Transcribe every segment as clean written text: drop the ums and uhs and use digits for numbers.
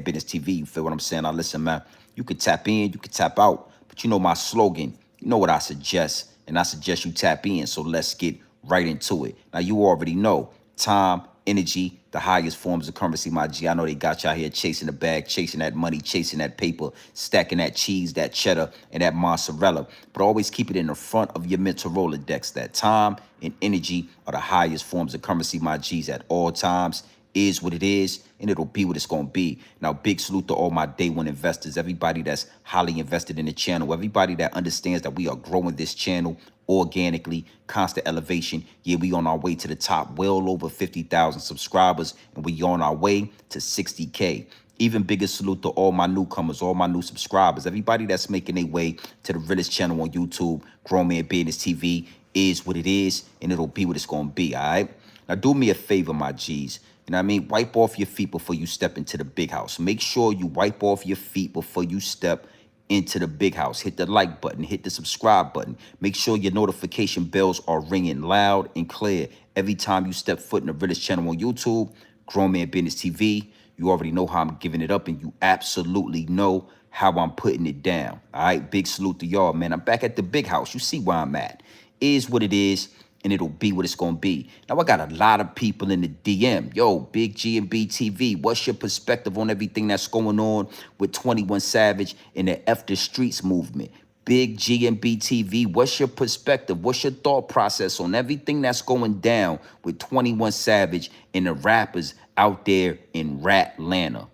Business TV. You feel what I'm saying? Now listen, man, you could tap in, you could tap out, but you know my slogan. You know what I suggest, and I suggest you tap in. So let's get right into it. Now you already know time, energy, the highest forms of currency, my G. I know they got y'all here chasing the bag, chasing that money, chasing that paper, stacking that cheese, that cheddar, and that mozzarella. But always keep it in the front of your mental Rolodex. That time and energy are the highest forms of currency, my G's, at all times. Is what it is, and it'll be what it's going to be. Now, big salute to all my day one investors, everybody that's highly invested in the channel, everybody that understands that we are growing this channel organically, constant elevation. Yeah, we on our way to the top, well over 50,000 subscribers, and we on our way to 60K. Even bigger salute to all my newcomers, all my new subscribers, everybody that's making their way to the Realest channel on YouTube. Grown Man Business TV is what it is, and it'll be what it's going to be, all right? Now, do me a favor, my G's. You know what I mean? Wipe off your feet before you step into the big house. Make sure you wipe off your feet before you step into the big house. Hit the like button. Hit the subscribe button. Make sure your notification bells are ringing loud and clear every time you step foot in the Realest channel on YouTube, Grown Man Business TV. You already know how I'm giving it up, and you absolutely know how I'm putting it down. All right? Big salute to y'all, man. I'm back at the big house. You see where I'm at. Is what it is, and it'll be what it's going to be. Now, I got a lot of people in the DM. Yo, Big G and BTV, what's your perspective on everything that's going on with 21 Savage and the F the Streets movement? Big G and BTV, what's your perspective? What's your thought process on everything that's going down with 21 Savage and the rappers out there in Ratlanta?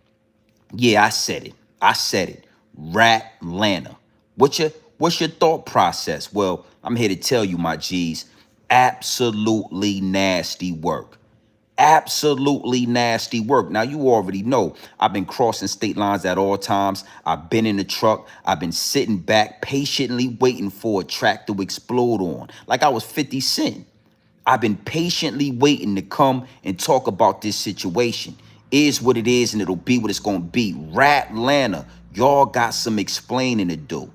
Yeah, I said it. I said it. Ratlanta. What's your thought process? Well, I'm here to tell you, my G's, absolutely nasty work. Absolutely nasty work. Now, you already know I've been crossing state lines at all times. I've been in the truck. I've been sitting back, patiently waiting for a track to explode on. Like I was 50 Cent. I've been patiently waiting to come and talk about this situation. Is what it is, and it'll be what it's going to be. Ratlanta, y'all got some explaining to do.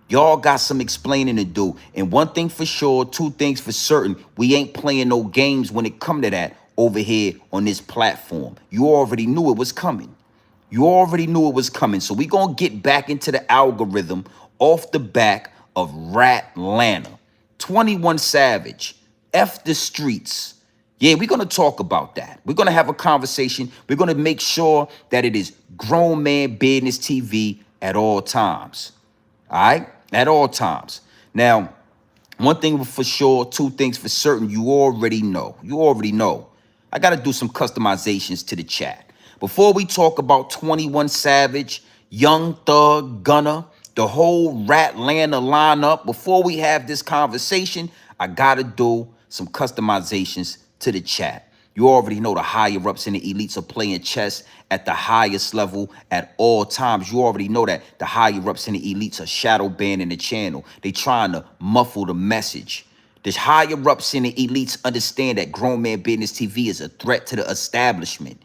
Y'all got some explaining to do. And one thing for sure, two things for certain, we ain't playing no games when it come to that over here on this platform. You already knew it was coming. You already knew it was coming. So we going to get back into the algorithm off the back of Ratlanta. 21 Savage, F the Streets. Yeah, we're going to talk about that. We're going to have a conversation. We're going to make sure that it is Grown Man Business TV at all times. All right? At all times. Now, one thing for sure, two things for certain, you already know. You already know. I got to do some customizations to the chat. Before we talk about 21 Savage, Young Thug, Gunna, the whole Ratlanta lineup, before we have this conversation, I got to do some customizations to the chat. You already know the higher ups and the elites are playing chess at the highest level at all times. You already know that the higher ups and the elites are shadow banning the channel. They trying to muffle the message. The higher ups and the elites understand that Grown Man Business TV is a threat to the establishment.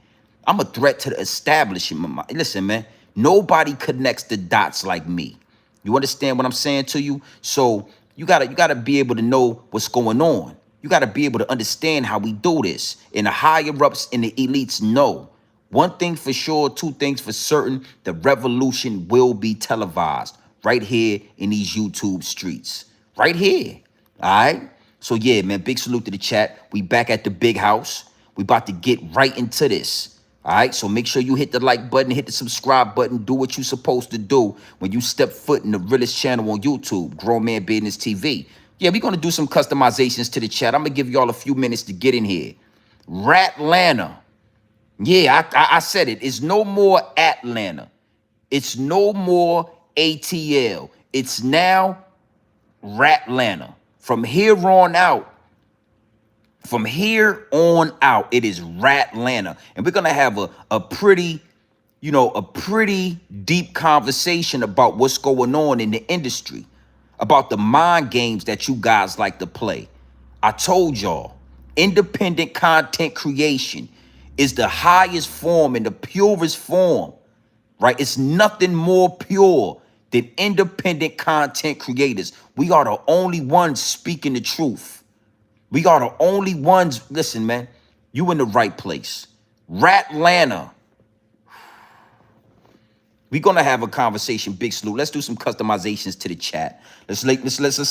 I'm a threat to the establishment. Listen, man, nobody connects the dots like me. You understand what I'm saying to you? So you gotta be able to know what's going on. You got to be able to understand how we do this. And the higher ups and the elites know. One thing for sure, two things for certain, the revolution will be televised right here in these YouTube streets. Right here. All right? So, yeah, man, big salute to the chat. We back at the big house. We about to get right into this. All right? So make sure you hit the like button, hit the subscribe button, do what you're supposed to do when you step foot in the Realest channel on YouTube, Grown Man Business TV. Yeah, we're going to do some customizations to the chat. I'm going to give y'all a few minutes to get in here. Ratlanta. Yeah, I said it. It's no more Atlanta. It's no more ATL. It's now Ratlanta. From here on out, it is Ratlanta. And we're going to have a pretty, a pretty deep conversation about what's going on in the industry. About the mind games that you guys like to play. I told y'all, independent content creation is the highest form and the purest form, right? It's nothing more pure than independent content creators. We are the only ones speaking the truth. We are the only ones. Listen, man, you in the right place. Ratlanta. We're gonna have a conversation, Big Salute. Let's do some customizations to the chat. Let's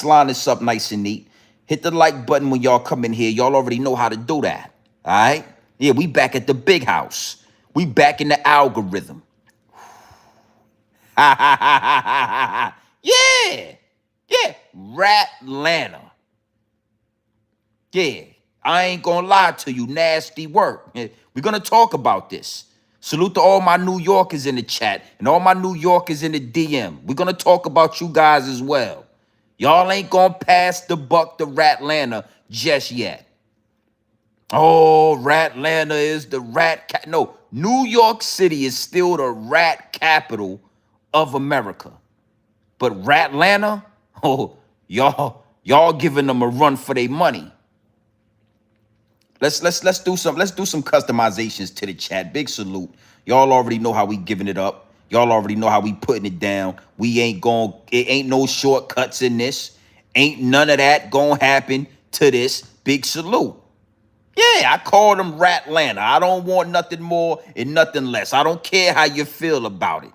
line this up nice and neat. Hit the like button when y'all come in here. Y'all already know how to do that. All right? Yeah, we back at the big house. We back in the algorithm. Ha ha ha ha ha ha. Yeah. Yeah. Ratlanta. Yeah. I ain't gonna lie to you. Nasty work. Yeah, we're gonna talk about this. Salute to all my New Yorkers in the chat and all my New Yorkers in the DM. We're gonna talk about you guys as well. Y'all ain't gonna pass the buck to Ratlanta just yet. Oh, Ratlanta is the no, New York City is still the rat capital of America. But Ratlanta, oh, y'all giving them a run for their money. Let's do some customizations to the chat. Big salute. Y'all already know how we giving it up. Y'all already know how we putting it down. It ain't no shortcuts in this. Ain't none of that gonna happen to this. Big salute. Yeah, I call them Ratlanta. I don't want nothing more and nothing less. I don't care how you feel about it.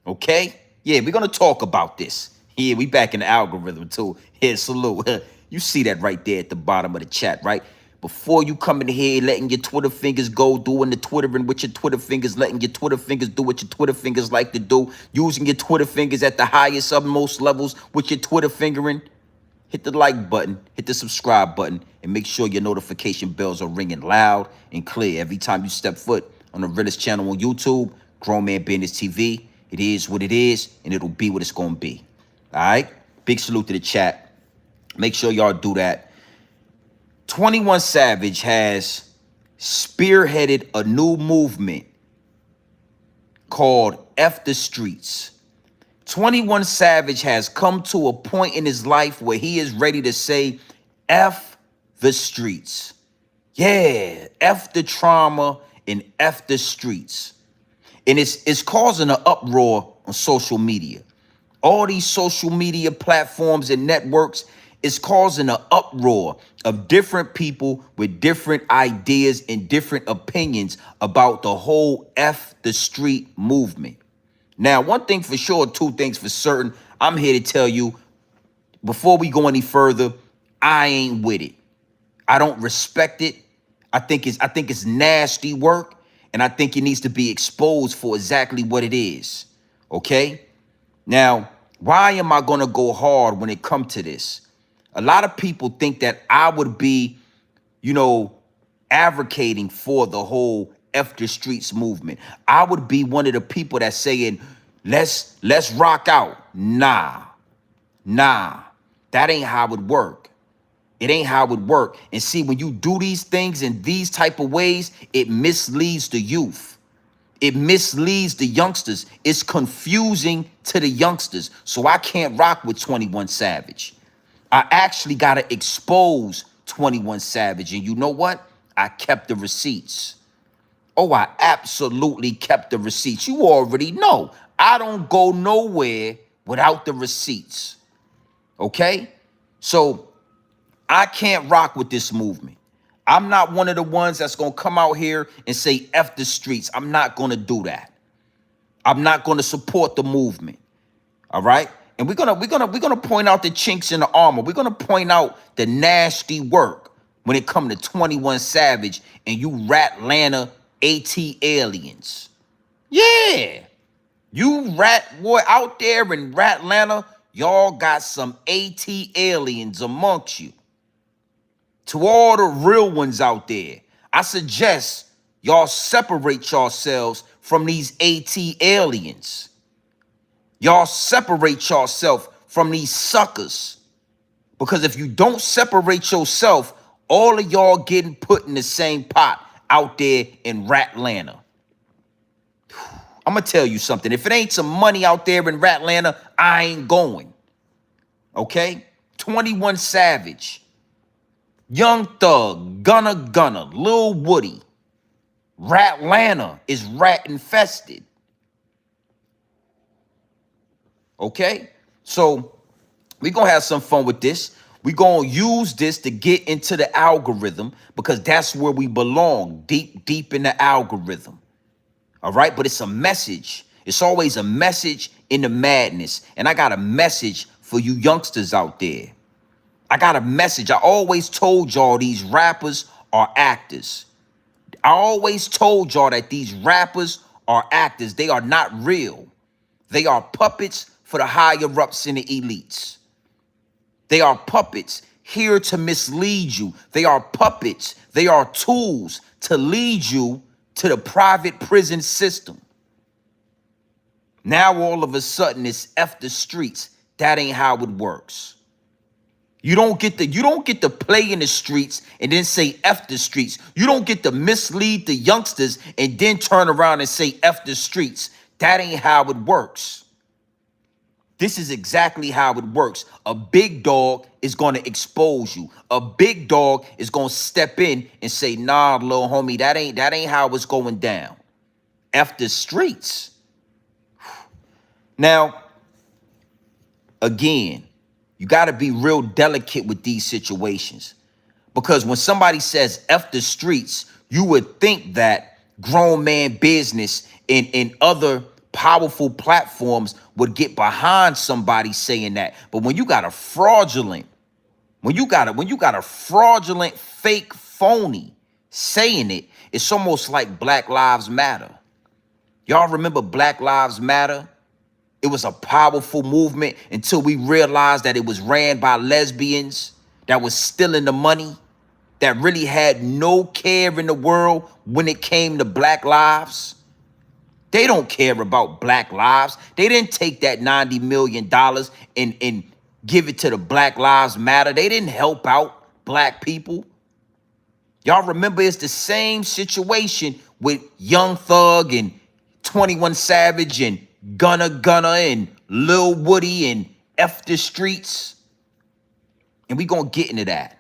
Okay? Yeah, we're gonna talk about this. Yeah, we back in the algorithm too. Here, salute. You see that right there at the bottom of the chat, right? Before you come in here letting your Twitter fingers go, doing the Twittering with your Twitter fingers, letting your Twitter fingers do what your Twitter fingers like to do, using your Twitter fingers at the highest, utmost levels with your Twitter fingering, hit the like button, hit the subscribe button, and make sure your notification bells are ringing loud and clear every time you step foot on the Realest channel on YouTube, Grown Man Business TV. It is what it is, and it'll be what it's going to be. All right? Big salute to the chat. Make sure y'all do that. 21 Savage has spearheaded a new movement called F the Streets. 21 Savage has come to a point in his life where he is ready to say, F the streets. Yeah, F the trauma and F the streets. And it's causing an uproar on social media. All these social media platforms and networks is causing an uproar of different people with different ideas and different opinions about the whole F the street movement. Now, one thing for sure, two things for certain, I'm here to tell you, before we go any further, I ain't with it. I don't respect it. I think it's nasty work, and I think it needs to be exposed for exactly what it is. Okay? Now, why am I gonna go hard when it comes to this? A lot of people think that I would be, advocating for the whole F the streets movement. I would be one of the people that's saying, let's rock out. Nah, that ain't how it work. It ain't how it work. And see, when you do these things in these type of ways, it misleads the youth. It misleads the youngsters. It's confusing to the youngsters. So I can't rock with 21 Savage. I actually got to expose 21 Savage. And you know what? I kept the receipts. Oh, I absolutely kept the receipts. You already know. I don't go nowhere without the receipts. Okay? So I can't rock with this movement. I'm not one of the ones that's going to come out here and say F the streets. I'm not going to do that. I'm not going to support the movement. All right? And we're gonna point out the chinks in the armor. We're going to point out the nasty work when it comes to 21 Savage and you Ratlanta AT aliens. Yeah. You rat boy out there in Ratlanta, y'all got some AT aliens amongst you. To all the real ones out there, I suggest y'all separate yourselves from these AT aliens. Y'all separate yourself from these suckers. Because if you don't separate yourself, all of y'all getting put in the same pot out there in Ratlanta. I'm going to tell you something. If it ain't some money out there in Ratlanta, I ain't going. Okay? 21 Savage. Young Thug, Gunna, Lil Woody. Ratlanta is rat infested. Okay? So we're going to have some fun with this. We're going to use this to get into the algorithm because that's where we belong, deep in the algorithm. All right? But it's a message. It's always a message in the madness. And I got a message for you youngsters out there. I got a message. I always told y'all these rappers are actors. I always told y'all that these rappers are actors. They are not real. They are puppets for the higher ups and the elites. They are puppets here to mislead you. They are puppets. They are tools to lead you to the private prison system. Now all of a sudden it's F the streets. That ain't how it works. You don't get to play in the streets and then say F the streets. You don't get to mislead the youngsters and then turn around and say F the streets. That ain't how it works. This is exactly how it works. A big dog is going to expose you. A big dog is going to step in and say, nah, little homie, that ain't how it's going down. F the streets. Now, again, you got to be real delicate with these situations, because when somebody says F the streets, you would think that grown man business and other powerful platforms would get behind somebody saying that. But when you got a fraudulent, when you got a fraudulent, fake, phony saying it, it's almost like Black Lives Matter. Y'all remember Black Lives Matter? It was a powerful movement until we realized that it was ran by lesbians that was stealing the money, that really had no care in the world when it came to black lives. They don't care about black lives. They didn't take that $90 million and give it to the Black Lives Matter. They didn't help out black people. Y'all remember it's the same situation with Young Thug and 21 Savage and Gunna and Lil Woody and F the Streets. And we gonna get into that.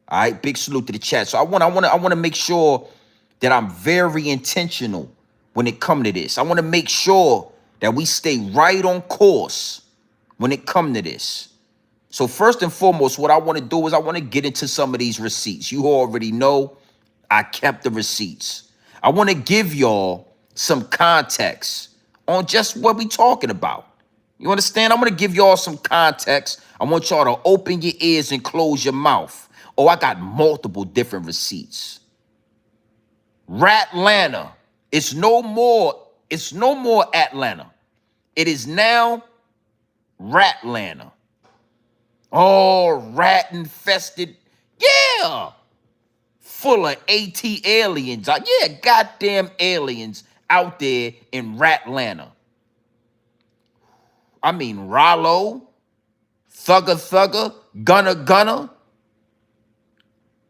All right, big salute to the chat. So I wanna make sure that I'm very intentional when it comes to this. I wanna make sure that we stay right on course when it comes to this. So first and foremost, what I wanna do is I wanna get into some of these receipts. You already know I kept the receipts. I wanna give y'all some context on just what we talking about. You understand? I'm going to give y'all some context. I want y'all to open your ears and close your mouth. Oh, I got multiple different receipts. Ratlanta. It's no more Atlanta. It is now Ratlanta. Oh, rat infested. Yeah. Full of AT aliens. Yeah, goddamn aliens out there in Ratlanta. I mean, Rollo, Thugger, Gunna,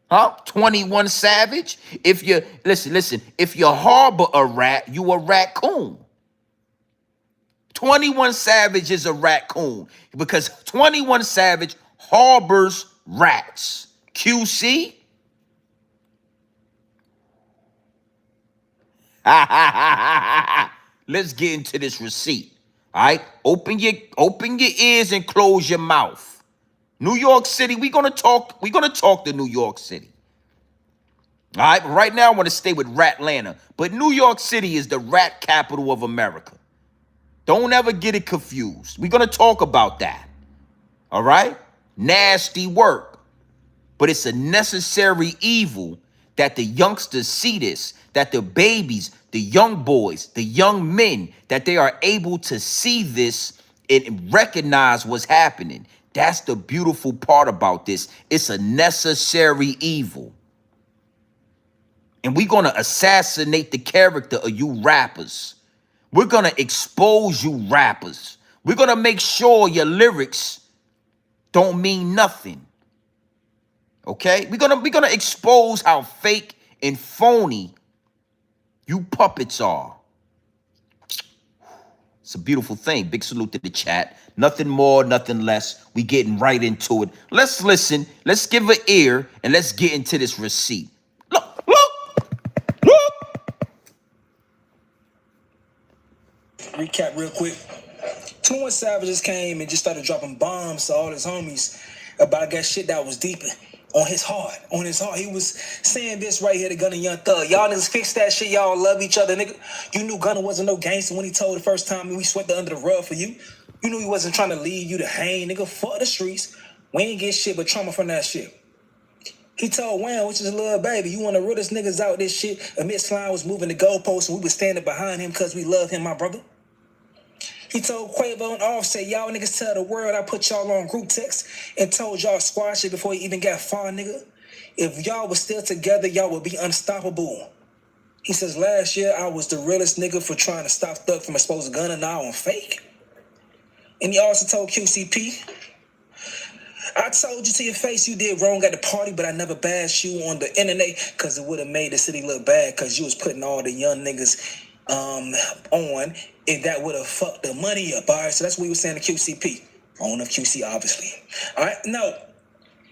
huh? 21 Savage. If you listen, if you harbor a rat, you a raccoon. 21 Savage is a raccoon because 21 Savage harbors rats. QC. Let's get into this receipt. All right, open your ears and close your mouth. New York City, we're gonna talk to New York City. All right, but right now I want to stay with Ratlanta. But New York City is the rat capital of America. Don't ever get it confused. We're gonna talk about that. All right? Nasty work. But it's a necessary evil that the youngsters see this, that the babies, the young boys, the young men, that they are able to see this and recognize what's happening. That's the beautiful part about this. It's a necessary evil. And we're going to assassinate the character of you rappers. We're going to expose you rappers. We're going to make sure your lyrics don't mean nothing. Okay? We're gonna expose how fake and phony you puppets are. It's a beautiful thing. Big salute to the chat. Nothing more, nothing less. We getting right into it. Let's listen. Let's give an ear and let's get into this receipt. Look. Recap real quick. 21 Savages came and just started dropping bombs to all his homies about, I guess, shit that was deep On his heart. On his heart. He was saying this right here to Gunna Young Thug. Y'all niggas fix that shit. Y'all love each other, nigga. You knew Gunna wasn't no gangster when he told the first time we swept under the rug for you. You knew he wasn't trying to leave you to hang, nigga. Fuck the streets. We ain't get shit but trauma from that shit. He told Wham, which is a little baby, you one of the realest niggas out this shit. Amid Slime was moving the goalposts and we was standing behind him because we love him, my brother. He told Quavo and Offset, y'all niggas tell the world I put y'all on group text and told y'all squash it before he even got far, nigga. If y'all was still together, y'all would be unstoppable. He says, last year I was the realest nigga for trying to stop Thug from exposing Gunna, now I'm fake. And he also told QCP, I told you to your face you did wrong at the party, but I never bashed you on the internet because it would have made the city look bad because you was putting all the young niggas on, and that would have fucked the money up. All right, so that's what we were saying to QCP. On of QC, obviously. All right, now,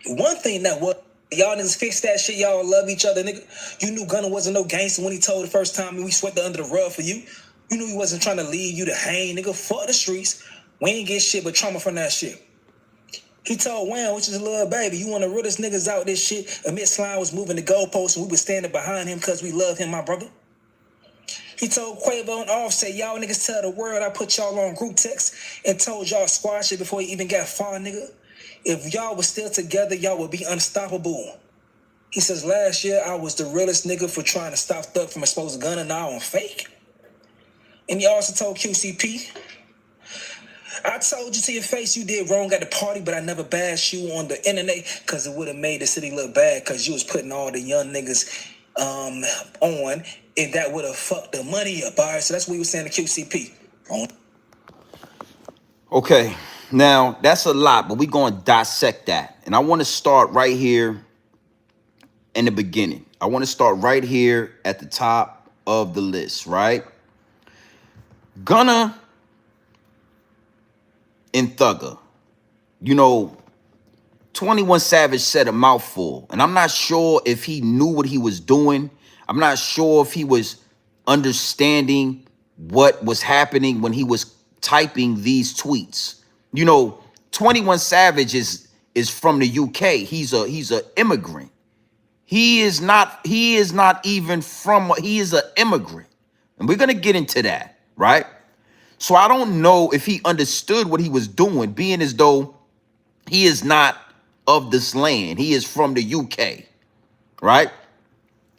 one thing that was, y'all niggas fix that shit. Y'all love each other, nigga. You knew Gunna wasn't no gangster when he told the first time we swept under the rug for you. You knew he wasn't trying to leave you to hang, nigga. Fuck the streets. We ain't get shit but trauma from that shit. He told Wham, which is a little baby, you one of the realest niggas out this shit. Amid Slime was moving the goalposts and we was standing behind him because we love him, my brother. He told Quavo and Offset, y'all niggas tell the world I put y'all on group text and told y'all squash it before he even got far, nigga. If y'all was still together, y'all would be unstoppable. He says, last year I was the realest nigga for trying to stop Thug from exposing Gunna, now I'm fake. And he also told QCP, I told you to your face you did wrong at the party, but I never bashed you on the internet because it would have made the city look bad because you was putting all the young niggas on, and that would have fucked the money up. All right, so that's what we were saying to QCP. Okay, now that's a lot, but we're going to dissect that. And I want to start right here in the beginning. I want to start right here at the top of the list, right? Gunna and Thugger. You know, 21 Savage said a mouthful, and I'm not sure if he knew what he was doing. I'm not sure if he was understanding what was happening when he was typing these tweets. You know, 21 Savage is from the UK. He's an immigrant. He is not even from, he is an immigrant. And we're going to get into that, right? So I don't know if he understood what he was doing, being as though he is not of this land. He is from the UK, right?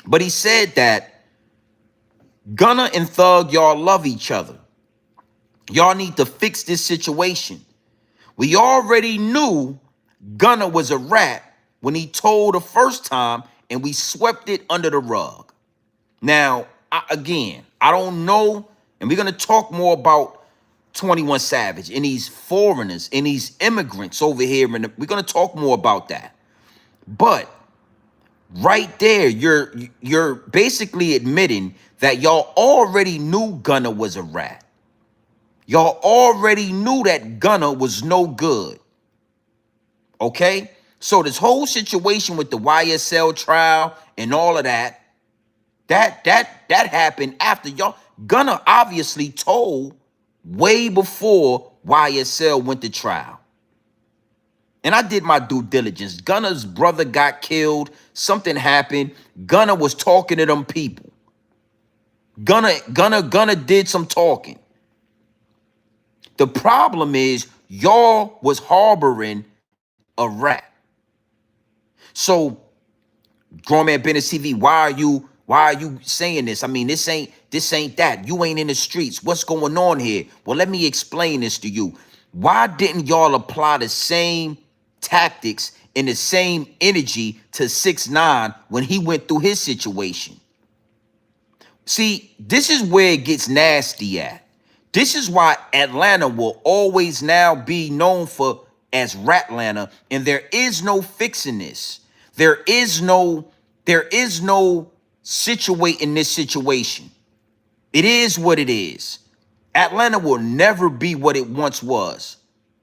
But he said that Gunna and Thug, y'all love each other. Y'all need to fix this situation. We already knew Gunna was a rat when he told the first time and we swept it under the rug. Now, again, I don't know, and we're going to talk more about 21 Savage and these foreigners and these immigrants over here, and we're going to talk more about that. But right there, you're basically admitting that y'all already knew Gunna was a rat. Y'all already knew that Gunna was no good. Okay? So this whole situation with the YSL trial and all of that happened after y'all. Gunna obviously told way before YSL went to trial. And I did my due diligence. Gunna's brother got killed. Something happened. Gunna was talking to them people. Gunna did some talking. The problem is y'all was harboring a rat. So, Grown Man Business TV, why are you saying this? I mean, this ain't that. You ain't in the streets. What's going on here? Well, let me explain this to you. Why didn't y'all apply the same tactics and the same energy to 6ix9ine when he went through his situation? See, this is where it gets nasty at. This is why Atlanta will always now be known for as Ratlanta, and there is no fixing this. There is no situating this situation. It is what it is. Atlanta will never be what it once was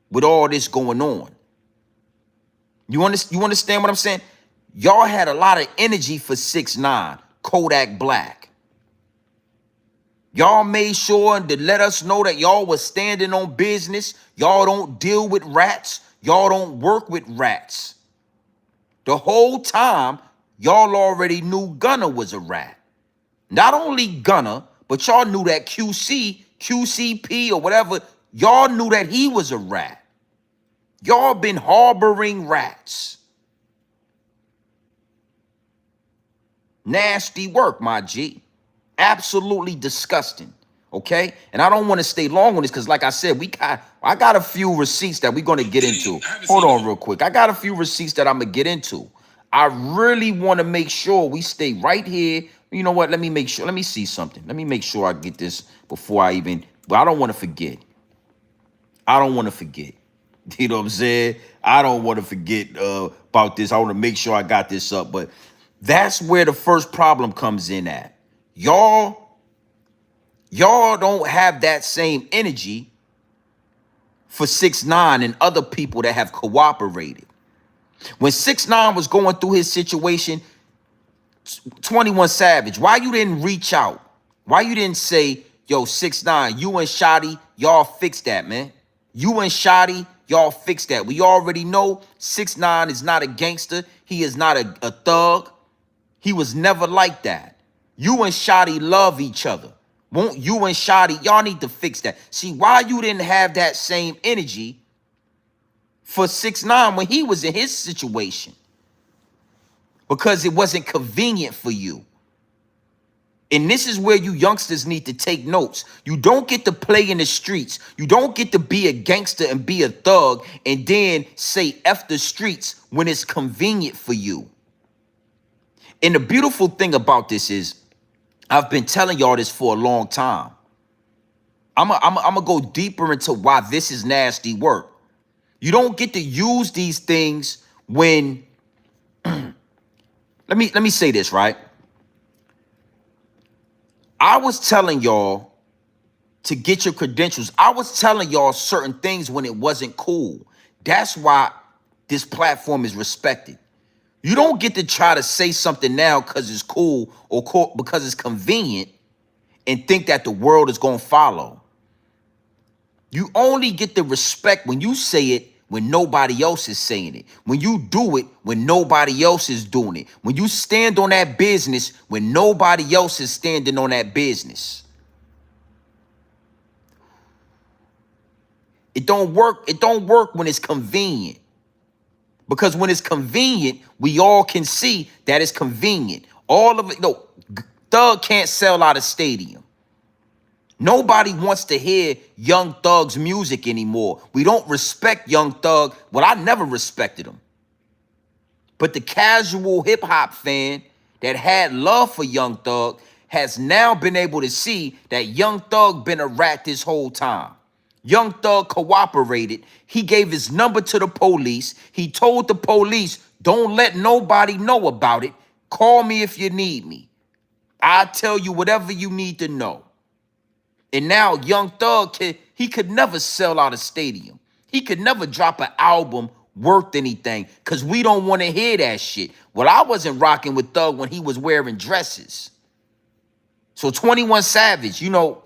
with all this going on. You understand what I'm saying? Y'all had a lot of energy for 6ix9ine, Kodak Black. Y'all made sure to let us know that y'all was standing on business. Y'all don't deal with rats. Y'all don't work with rats. The whole time, y'all already knew Gunna was a rat. Not only Gunna, but y'all knew that QCP or whatever, y'all knew that he was a rat. Y'all been harboring rats. Nasty work, my G. Absolutely disgusting. Okay? And I don't want to stay long on this because, like I said, I got a few receipts that we're going to get into. Hold on real quick. I got a few receipts that I'm going to get into. I really want to make sure we stay right here. You know what? Let me make sure. Let me see something. Let me make sure I get this before I even, but I don't want to forget. I don't want to forget. You know what I'm saying? I don't want to forget about this. I want to make sure I got this up. But that's where the first problem comes in at. Y'all don't have that same energy for 6ix9ine and other people that have cooperated. When 6ix9ine was going through his situation, 21 Savage, why you didn't reach out? Why you didn't say, yo, 6ix9ine, you and Shotty, y'all fix that, man. You and Shotty, y'all fix that. We already know 6ix9ine is not a gangster. He is not a thug. He was never like that. You and Shotty love each other. Won't you and Shotty, y'all need to fix that. See, why you didn't have that same energy for 6ix9ine when he was in his situation? Because it wasn't convenient for you. And this is where you youngsters need to take notes. You don't get to play in the streets. You don't get to be a gangster and be a thug and then say F the streets when it's convenient for you. And the beautiful thing about this is, I've been telling y'all this for a long time. I'm gonna go deeper into why this is nasty work. You don't get to use these things when let me say this, right? I was telling y'all to get your credentials. I was telling y'all certain things when it wasn't cool. That's why this platform is respected. You don't get to try to say something now because it's cool or because it's convenient and think that the world is going to follow. You only get the respect when you say it when nobody else is saying it. When you do it when nobody else is doing it. When you stand on that business when nobody else is standing on that business. It don't work. It don't work when it's convenient. Because when it's convenient, we all can see that it's convenient. All of it, no, Thug can't sell out a stadium. Nobody wants to hear Young Thug's music anymore. We don't respect Young Thug. Well, I never respected him. But the casual hip hop fan that had love for Young Thug has now been able to see that Young Thug been a rat this whole time. Young Thug cooperated. He gave his number to the police. He told the police, don't let nobody know about it. Call me if you need me. I'll tell you whatever you need to know. And now Young Thug, he could never sell out a stadium. He could never drop an album worth anything because we don't want to hear that shit. Well, I wasn't rocking with Thug when he was wearing dresses. So 21 Savage, you know,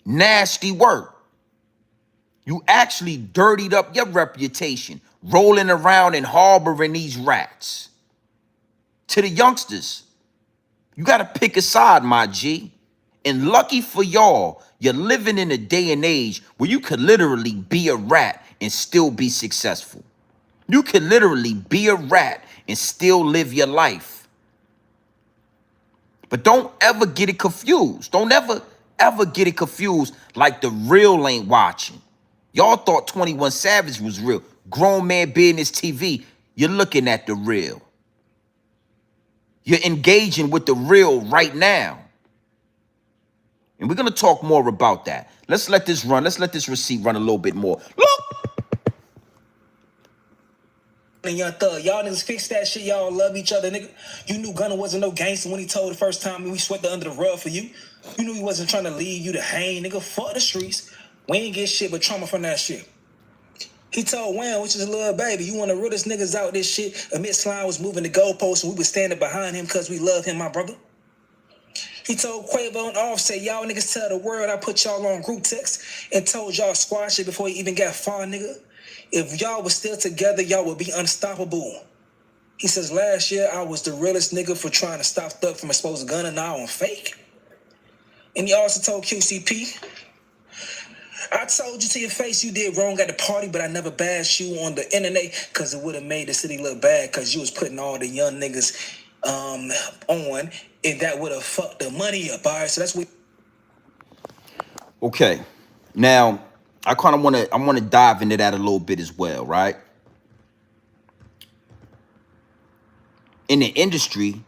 nasty work. You actually dirtied up your reputation, rolling around and harboring these rats. To the youngsters, you got to pick a side, my G. And lucky for y'all, you're living in a day and age where you could literally be a rat and still be successful. You could literally be a rat and still live your life. But don't ever get it confused. Don't ever get it confused like the real ain't watching. Y'all thought 21 Savage was real. Grown man business TV. You're looking at the real. You're engaging with the real right now. And we're going to talk more about that. Let's let this run. Let's let this receipt run a little bit more. Look! Young Thug, y'all niggas fix that shit. Y'all love each other, nigga. You knew Gunna wasn't no gangster when he told the first time we swept the under the rug for you. You knew he wasn't trying to leave you to hang, nigga. Fuck the streets. We ain't get shit but trauma from that shit. He told Wham, which is a little baby, you one of the realest niggas out this shit. Amid Slime was moving the goalposts and we was standing behind him because we love him, my brother. He told Quavo and Offset, y'all niggas tell the world I put y'all on group text and told y'all squash it before he even got far, nigga. If y'all was still together, y'all would be unstoppable. He says, last year I was the realest nigga for trying to stop Thug from exposing gun, and now I'm fake. And he also told QCP, I told you to your face you did wrong at the party, but I never bashed you on the internet because it would have made the city look bad because you was putting all the young niggas on, and that would have fucked the money up. All right, so that's what. Okay. Now, I want to dive into that a little bit as well, right? In the industry,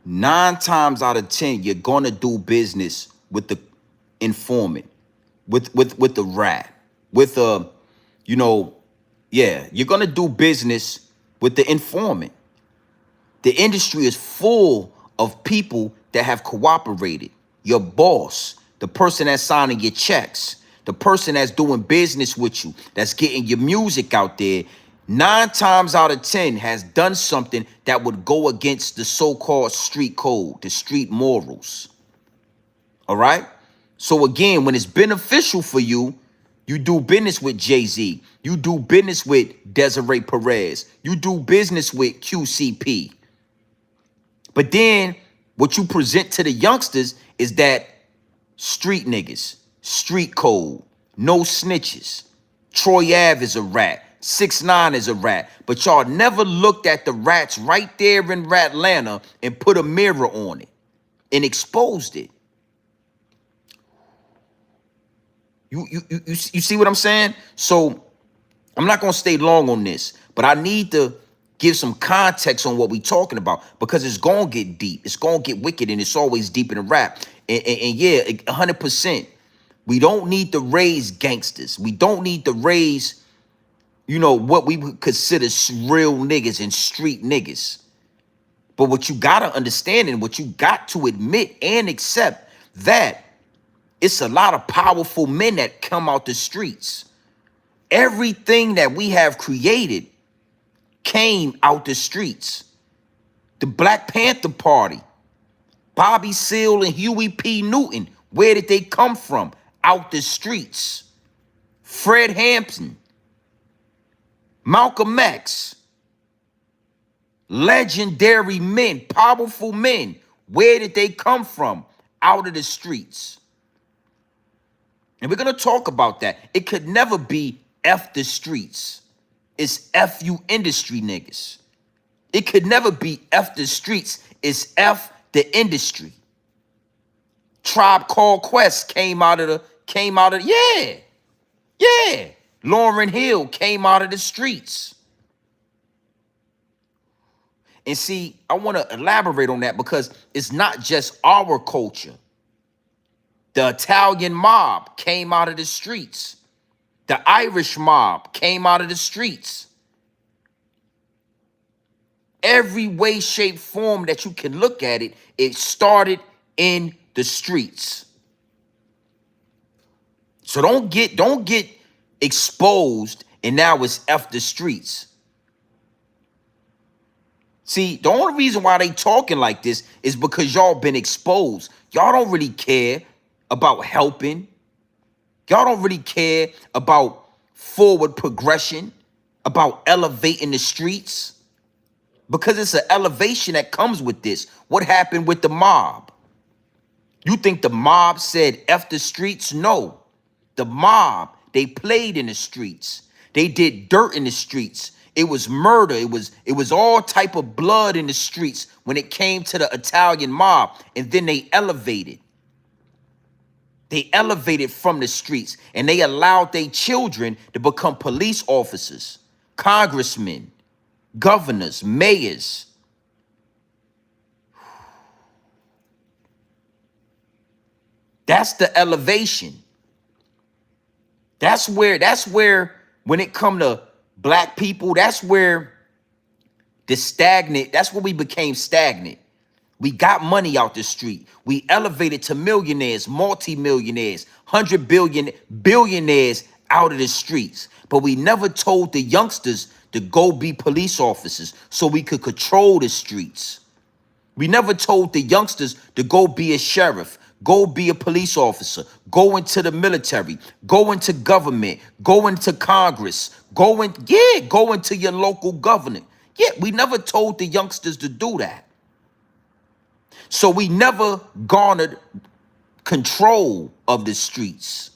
9 times out of 10, you're gonna do business with the informant, with the rat, with a, you know, yeah, you're gonna do business with the informant. The industry is full of people that have cooperated. Your boss, the person that's signing your checks, the person that's doing business with you, that's getting your music out there, 9 times out of 10 has done something that would go against the so-called street code, the street morals. All right? So again, when it's beneficial for you, you do business with Jay-Z. You do business with Desiree Perez. You do business with QCP. But then what you present to the youngsters is that street niggas, street code, no snitches. Troy Ave is a rat. 6ix9ine is a rat. But y'all never looked at the rats right there in Ratlanta and put a mirror on it and exposed it. You see what I'm saying? So I'm not going to stay long on this, but I need to give some context on what we're talking about because it's going to get deep. It's going to get wicked, and it's always deep in the rap. And yeah, 100%. We don't need to raise gangsters. We don't need to raise, what we would consider real niggas and street niggas. But what you got to understand and what you got to admit and accept that it's a lot of powerful men that come out the streets. Everything that we have created came out the streets. The Black Panther Party, Bobby Seale and Huey P. Newton, where did they come from? Out the streets. Fred Hampton, Malcolm X, legendary men, powerful men. Where did they come from? Out of the streets. And we're going to talk about that. It could never be F the streets. It's F you industry niggas. It could never be F the streets. It's F the industry. Tribe Called Quest came out of yeah. Lauryn Hill came out of the streets. And see, I want to elaborate on that because it's not just our culture. The Italian mob came out of the streets. The Irish mob came out of the streets. Every way, shape, form that you can look at it, it started in the streets. So don't get exposed and now it's F the streets. See, the only reason why they talking like this is because y'all been exposed. Y'all don't really care about helping. Y'all don't really care about forward progression, about elevating the streets, because it's an elevation that comes with this. What happened with the mob? You think the mob said F the streets? No. The mob, they played in the streets. They did dirt in the streets. It was murder. It was all type of blood in the streets when it came to the Italian mob. And then they elevated. They elevated from the streets and they allowed their children to become police officers, congressmen, governors, mayors. That's the elevation. That's where when it come to black people, that's where that's where we became stagnant. We got money out the street. We elevated to millionaires, multi-millionaires, 100 billion, billionaires out of the streets. But we never told the youngsters to go be police officers so we could control the streets. We never told the youngsters to go be a sheriff, Go be a police officer. Go into the military. Go into government. Go into Congress. Go into your local government. Yeah, we never told the youngsters to do that. So we never garnered control of the streets.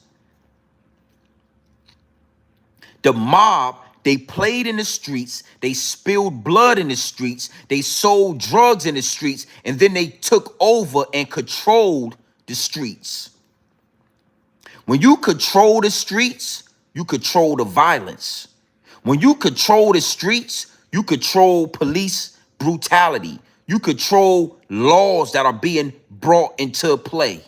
The mob, they played in the streets, they spilled blood in the streets, they sold drugs in the streets, and then they took over and controlled the streets. When you control the streets, you control the violence. When you control the streets, you control police brutality. You control laws that are being brought into play.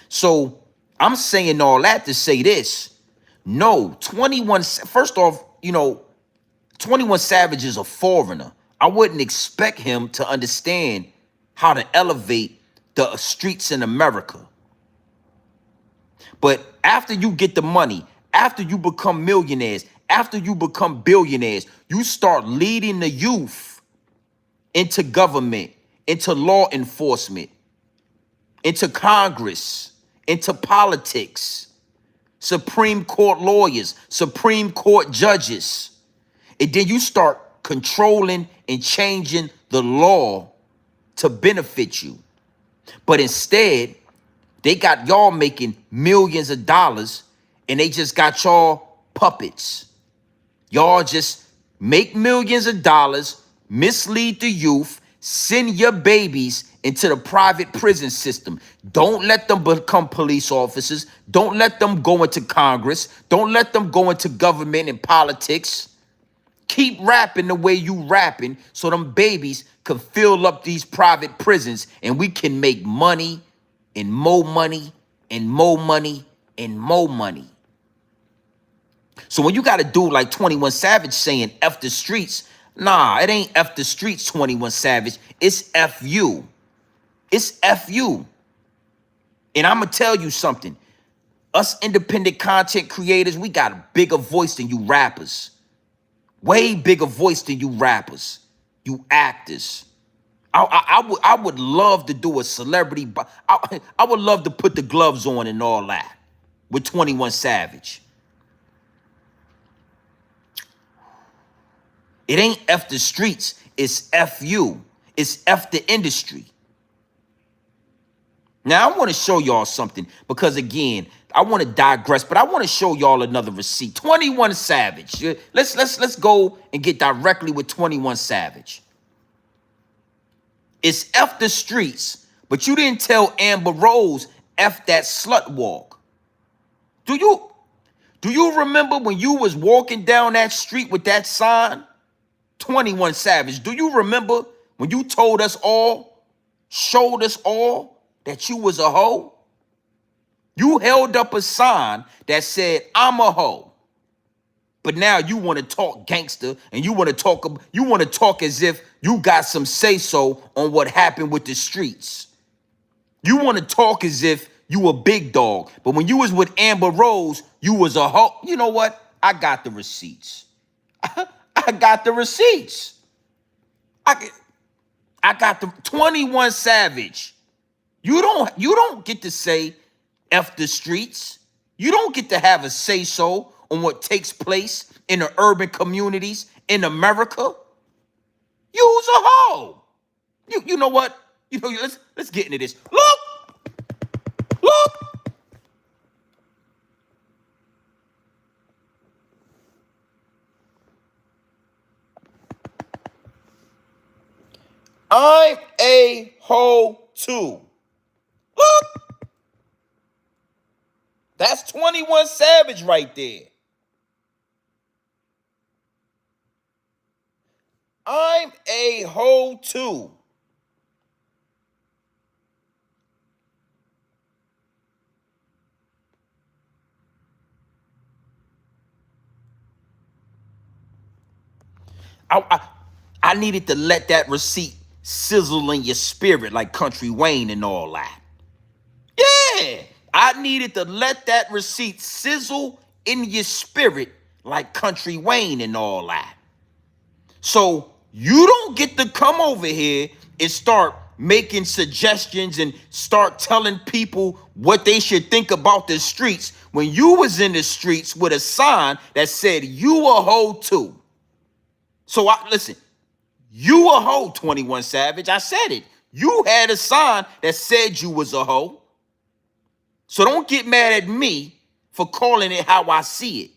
So I'm saying all that to say this. No, 21, first off, 21 Savage is a foreigner. I wouldn't expect him to understand how to elevate the streets in America. But after you get the money, after you become millionaires, after you become billionaires, you start leading the youth into government, into law enforcement, into Congress, into politics, Supreme Court lawyers, Supreme Court judges. And then you start controlling and changing the law to benefit you. But instead, they got y'all making millions of dollars and they just got y'all puppets. Y'all just make millions of dollars, mislead the youth, send your babies into the private prison system. Don't let them become police officers. Don't let them go into Congress. Don't let them go into government and politics. Keep rapping the way you rapping so them babies can fill up these private prisons and we can make money and more money and more money and more money. So when you got to do like 21 Savage saying F the streets, nah, it ain't F the streets, 21 Savage. It's F you. It's F you. And I'm going to tell you something. Us independent content creators, we got a bigger voice than you rappers. Way bigger voice than you rappers. You actors. I would love to do a celebrity. I would love to put the gloves on and all that with 21 Savage. It ain't F the streets. It's F you. It's F the industry. Now, I want to show y'all something because, again, I want to digress, but I want to show y'all another receipt. 21 Savage. Let's go and get directly with 21 Savage. It's F the streets, but you didn't tell Amber Rose F that slut walk. Do you remember when you was walking down that street with that sign? 21 Savage. Do you remember when you told us all, showed us all that you was a hoe? You held up a sign that said, I'm a hoe. But now you want to talk gangster and you want to talk as if you got some say-so on what happened with the streets. You want to talk as if you a big dog. But when you was with Amber Rose, you was a hoe. You know what? I got the receipts. I got the receipts. I got the 21 Savage. You don't get to say F the streets. You don't get to have a say-so on what takes place in the urban communities in America. You's a hoe. You know what? Let's get into this. Look. I'm a hoe too. Look. That's 21 Savage right there. I'm a hoe too. I needed to let that receipt sizzle in your spirit like Country Wayne and all that. Yeah, I needed to let that receipt sizzle in your spirit like Country Wayne and all that. So you don't get to come over here and start making suggestions and start telling people what they should think about the streets when you was in the streets with a sign that said you a hoe too. So listen, you a hoe, 21 Savage. I said it. You had a sign that said you was a hoe. So don't get mad at me for calling it how I see it.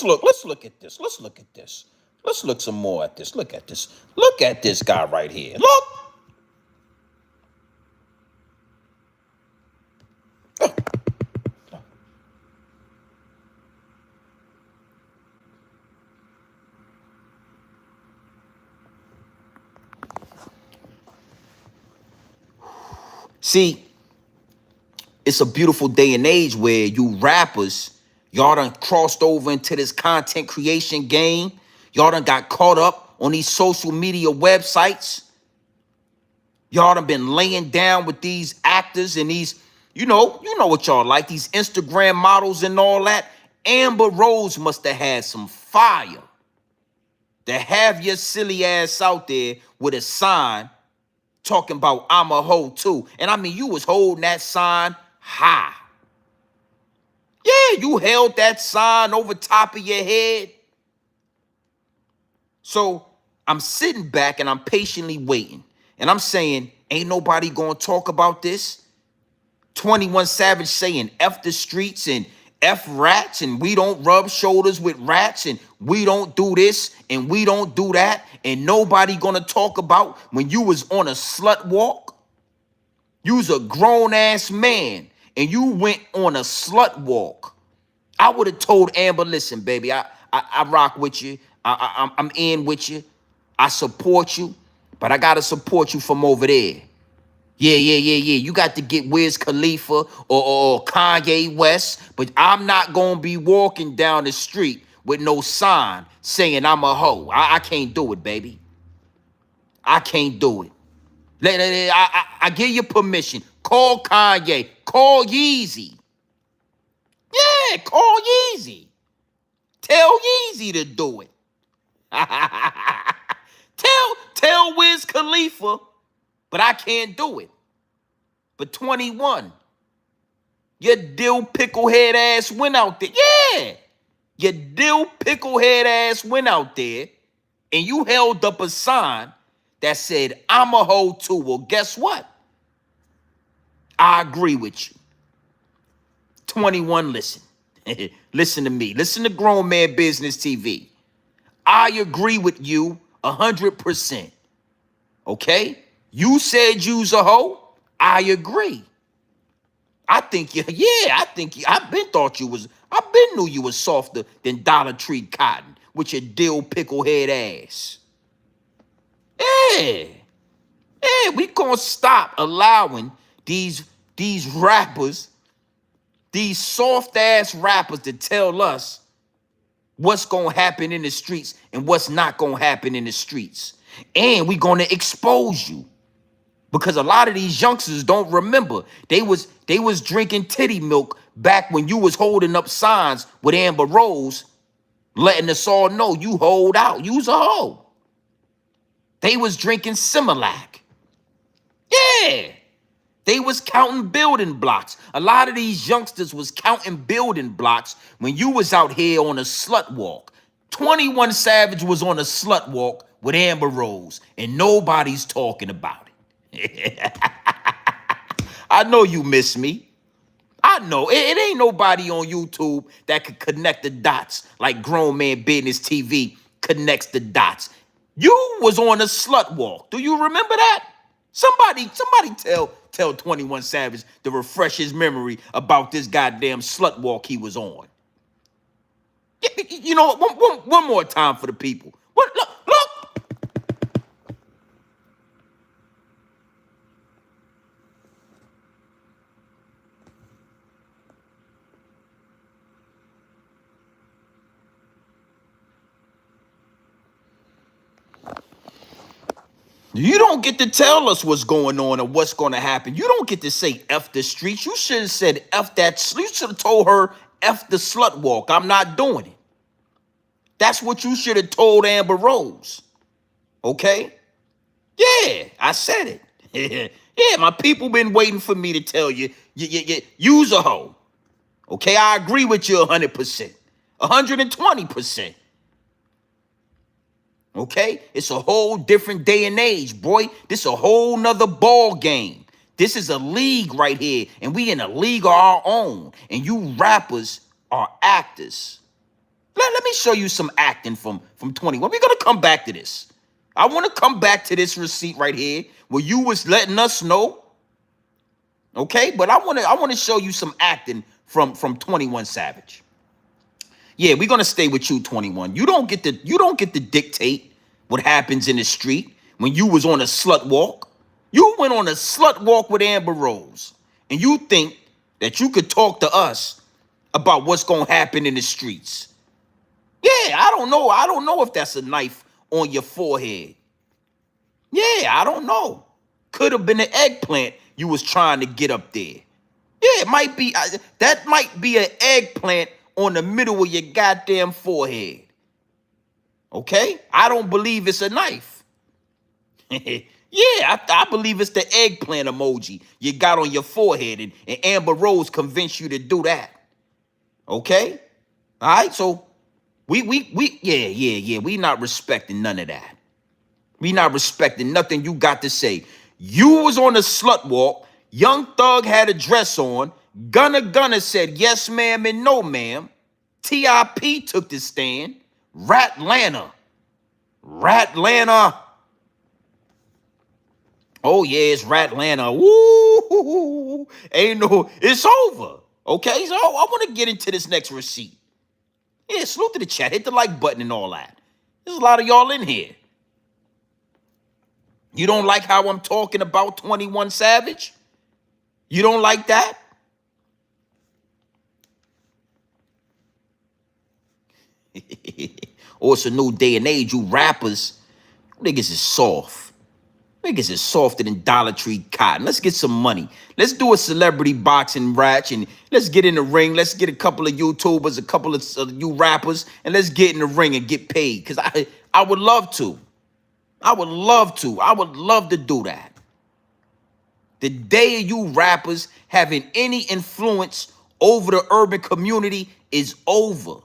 Look. Let's look at this. Let's look at this. Let's look some more at this. Look at this. Look at this guy right here. Look. See, it's a beautiful day and age where you rappers, y'all done crossed over into this content creation game. Y'all done got caught up on these social media websites. Y'all done been laying down with these actors and these, you know what y'all like, these Instagram models and all that. Amber Rose must have had some fire to have your silly ass out there with a sign talking about I'm a hoe too. And I mean, you was holding that sign high. Yeah, you held that sign over top of your head. So I'm sitting back and I'm patiently waiting. And I'm saying, ain't nobody gonna talk about this? 21 Savage saying F the streets and F rats, and we don't rub shoulders with rats, and we don't do this and we don't do that, and nobody gonna talk about when you was on a slut walk. You was a grown-ass man and you went on a slut walk. I would have told Amber, listen, baby, I rock with you. I'm in with you. I support you, but I gotta support you from over there. Yeah. You got to get Wiz Khalifa or Kanye West, but I'm not gonna be walking down the street with no sign saying I'm a hoe. I can't do it, baby. I can't do it. I give you permission. Call Kanye. Call Yeezy. Yeah, call Yeezy. Tell Yeezy to do it. tell Wiz Khalifa, but I can't do it. But 21, your dill picklehead ass went out there. Yeah, your dill picklehead ass went out there and you held up a sign that said, I'm a hoe too. Well, guess what? I agree with you. 21, listen. Listen to me. Listen to Grown Man Business TV. I agree with you 100%. Okay? You said you's a hoe. I agree. I've been thought you was, I've been knew you was softer than Dollar Tree cotton with your dill picklehead ass. Yeah. Yeah, we gonna stop allowing these rappers, these soft ass rappers to tell us what's gonna happen in the streets and what's not gonna happen in the streets. And we gonna expose you. Because a lot of these youngsters don't remember. They was drinking titty milk back when you was holding up signs with Amber Rose, letting us all know you hold out. You's a hoe. They was drinking Similac. Yeah. They was counting building blocks. A lot of these youngsters was counting building blocks when you was out here on a slut walk. 21 Savage was on a slut walk with Amber Rose, and nobody's talking about it. I know you miss me. I know. It ain't nobody on YouTube that could connect the dots like Grown Man Business TV connects the dots. You was on a slut walk. Do you remember that? Somebody tell 21 Savage to refresh his memory about this goddamn slut walk he was on. You know, one more time for the people. Look. You don't get to tell us what's going on and what's going to happen. You don't get to say F the streets. You should have said F that. You should have told her F the slut walk. I'm not doing it. That's what you should have told Amber Rose. Okay? Yeah, I said it. Yeah, my people been waiting for me to tell you, use a hoe. Okay, I agree with you 100%. 120%. Okay? It's a whole different day and age, boy. This a whole nother ball game. This is a league right here, and we in a league of our own. And you rappers are actors. Let me show you some acting from 21. We're gonna come back to this. I want to come back to this receipt right here where you was letting us know, okay? But I want to show you some acting from 21 Savage. Yeah, we're gonna stay with you, 21. You don't get to dictate what happens in the street when you was on a slut walk. You went on a slut walk with Amber Rose, and you think that you could talk to us about what's gonna happen in the streets. Yeah, I don't know. I don't know if that's a knife on your forehead. Yeah, I don't know. Could have been an eggplant you was trying to get up there. Yeah, it might be. That might be an eggplant on the middle of your goddamn forehead. Okay? I don't believe it's a knife. Yeah, I believe it's the eggplant emoji you got on your forehead, and Amber Rose convinced you to do that. Okay? All right, so yeah. We not respecting none of that. We not respecting nothing you got to say. You was on a slut walk. Young Thug had a dress on. Gunna said yes, ma'am, and no, ma'am. T.I.P. took the stand. Ratlanta. Oh, yeah, it's Ratlanta. Woo! Ain't no, it's over. Okay, so I want to get into this next receipt. Yeah, salute to the chat. Hit the like button and all that. There's a lot of y'all in here. You don't like how I'm talking about 21 Savage? You don't like that? Or it's a new day and age. You rappers, niggas is soft. Niggas is softer than Dollar Tree cotton. Let's get some money. Let's do a celebrity boxing match and let's get in the ring. Let's get a couple of YouTubers, a couple of you rappers, and let's get in the ring and get paid. Because I would love to. I would love to. I would love to do that. The day of you rappers having any influence over the urban community is over.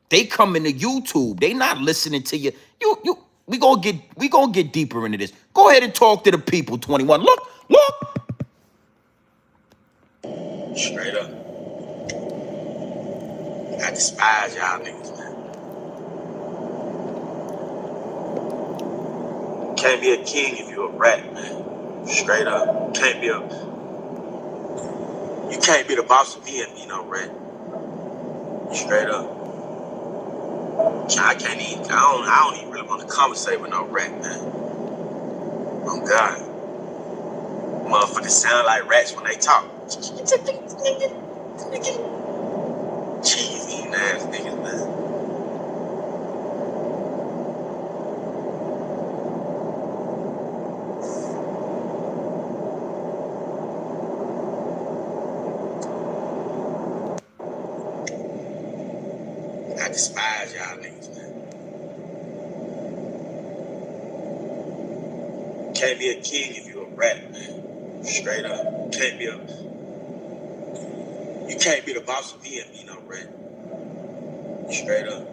They coming to YouTube. They not listening to you. We gonna get deeper into this. Go ahead and talk to the people, 21. Look. Straight up. I despise y'all niggas, man. Can't be a king if you're a rat, man. Straight up. You can't be the boss of me and be no rat. Straight up. I don't even really want to conversate with no rat, man. Oh God. Motherfuckers sound like rats when they talk. Cheese eating ass niggas, man. I despise y'all niggas, man. Can't be a king if you're a rat, man. Straight up. You can't be the boss of me and be no rat. Straight up.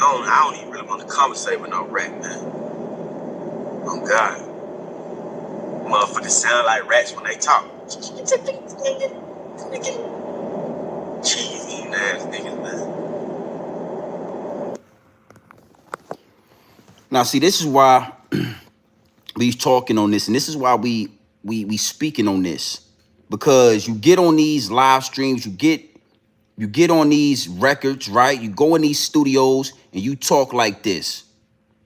I don't even really want to conversate with no rat, man. Oh God. Motherfuckers sound like rats when they talk. Cheese eating ass niggas, man. Now, see, this is why we talking on this, and this is why we speaking on this, because you get on these live streams, you get on these records, right? You go in these studios and you talk like this.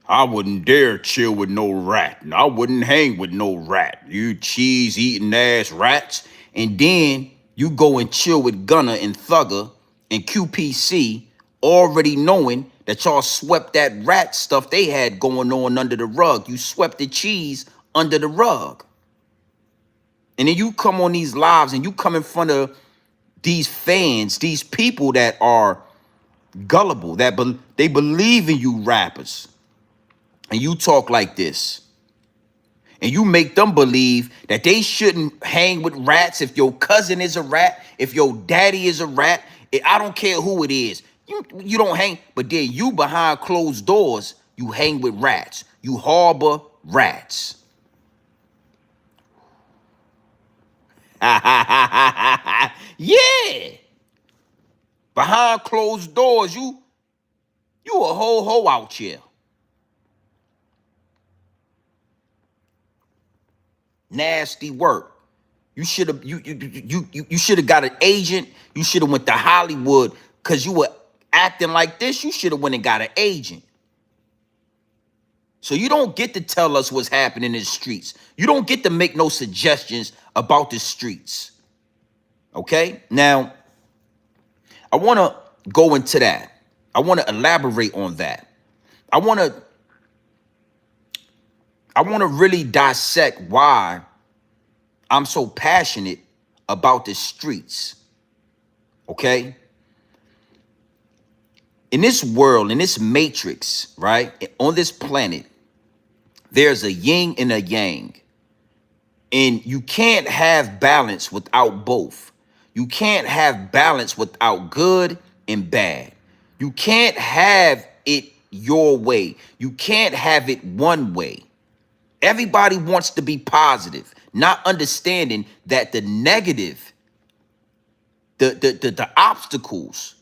I wouldn't dare chill with no rat, and I wouldn't hang with no rat. You cheese eating ass rats. And then you go and chill with Gunna and Thugger and QPC already knowing that y'all swept that rat stuff they had going on under the rug. You swept the cheese under the rug. And then you come on these lives and you come in front of these fans, these people that are gullible, that they believe in you rappers. And you talk like this. And you make them believe that they shouldn't hang with rats. If your cousin is a rat, if your daddy is a rat, I don't care who it is. You don't hang, but then you behind closed doors, you hang with rats. You harbor rats. Yeah. Behind closed doors, you a ho out here. Nasty work. You should have you should have got an agent. You should have went to Hollywood because you were acting like this. You should have went and got an agent. So you don't get to tell us what's happening in the streets. You don't get to make no suggestions about the streets. Okay? Now, I want to go into that. I want to elaborate on that. I want to really dissect why I'm so passionate about the streets. Okay? In this world, in this matrix, right? On this planet, there's a yin and a yang. And you can't have balance without both. You can't have balance without good and bad. You can't have it your way. You can't have it one way. Everybody wants to be positive, not understanding that the negative, the obstacles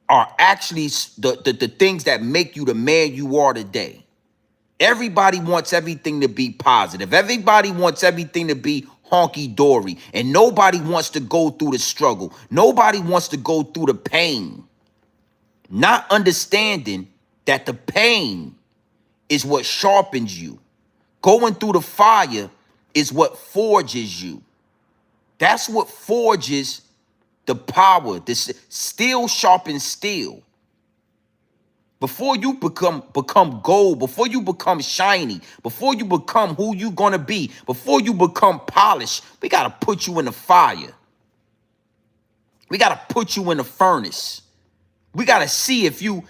are actually the things that make you the man you are today. Everybody wants everything to be positive. Everybody wants everything to be honky-dory. And nobody wants to go through the struggle. Nobody wants to go through the pain. Not understanding that the pain is what sharpens you. Going through the fire is what forges you. That's what forges the power. This steel sharpens steel. Before you become gold, before you become shiny, before you become who you gonna be, before you become polished, we gotta put you in the fire. We gotta put you in the furnace. We gotta see if you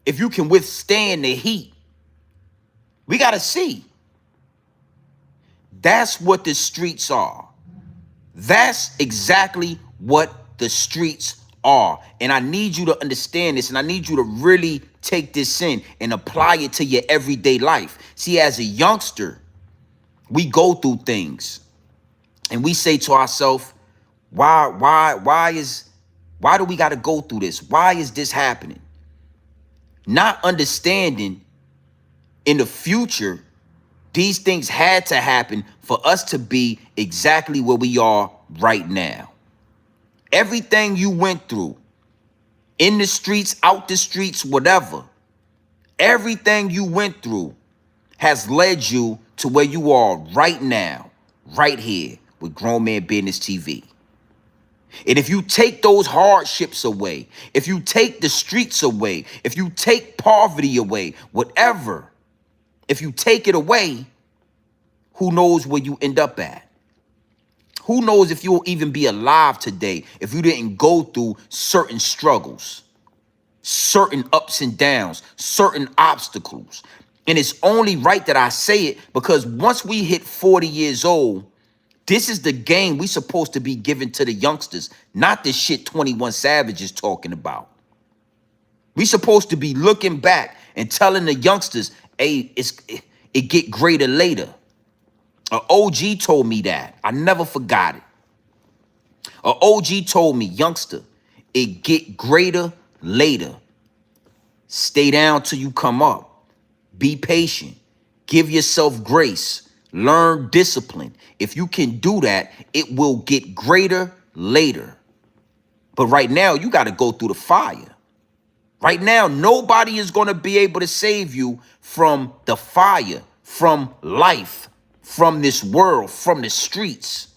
can withstand the heat. We gotta see. That's what the streets are. That's exactly what the streets are. And I need you to understand this, and I need you to really take this in and apply it to your everyday life. See, as a youngster, we go through things and we say to ourselves, why do we got to go through this? Why is this happening? Not understanding in the future, these things had to happen for us to be exactly where we are right now. Everything you went through, in the streets, out the streets, whatever, everything you went through has led you to where you are right now, right here with Grown Man Business TV. And if you take those hardships away, if you take the streets away, if you take poverty away, whatever, if you take it away, who knows where you end up at? Who knows if you'll even be alive today if you didn't go through certain struggles, certain ups and downs, certain obstacles. And it's only right that I say it because once we hit 40 years old, this is the game we supposed to be giving to the youngsters, not the shit 21 Savage is talking about. We supposed to be looking back and telling the youngsters, hey, it get greater later. An OG told me that. I never forgot it. An OG told me, youngster, it get greater later. Stay down till you come up. Be patient. Give yourself grace. Learn discipline. If you can do that, it will get greater later. But right now, you got to go through the fire. Right now, nobody is going to be able to save you from the fire, from life, from this world, from the streets.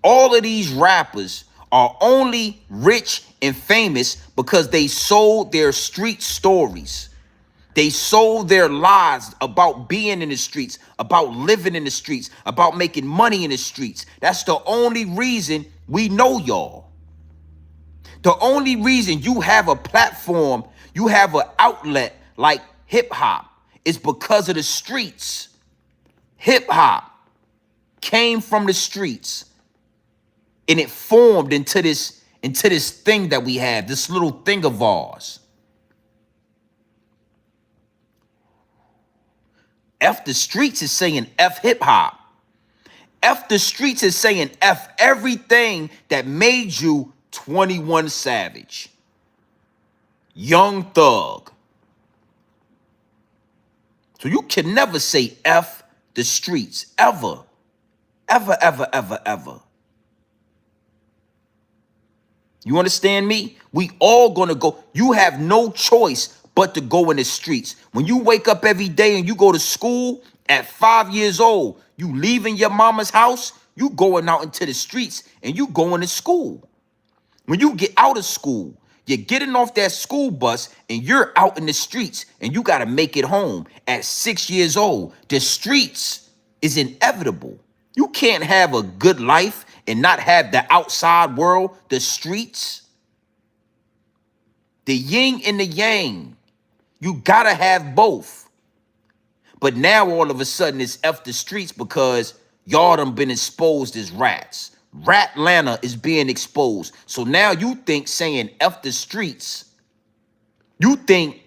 All of these rappers are only rich and famous because they sold their street stories. They sold their lives about being in the streets, about living in the streets, about making money in the streets. That's the only reason we know y'all. The only reason you have a platform, you have an outlet like hip hop is because of the streets. Hip hop came from the streets and it formed into this thing that we have, this little thing of ours. F the streets is saying F hip hop. F the streets is saying F everything that made you 21 Savage, Young Thug. So you can never say F the streets, ever, ever, ever, ever, ever. You understand me? We all gonna go. You have no choice but to go in the streets. When you wake up every day and you go to school at 5 years old, you leaving your mama's house, you going out into the streets and you going to school. When you get out of school, you're getting off that school bus and you're out in the streets and you got to make it home at 6 years old. The streets is inevitable. You can't have a good life and not have the outside world, the streets. The yin and the yang. You got to have both. But now all of a sudden it's F the streets because y'all done been exposed as rats. Ratlanta is being exposed. So now you think saying F the streets, you think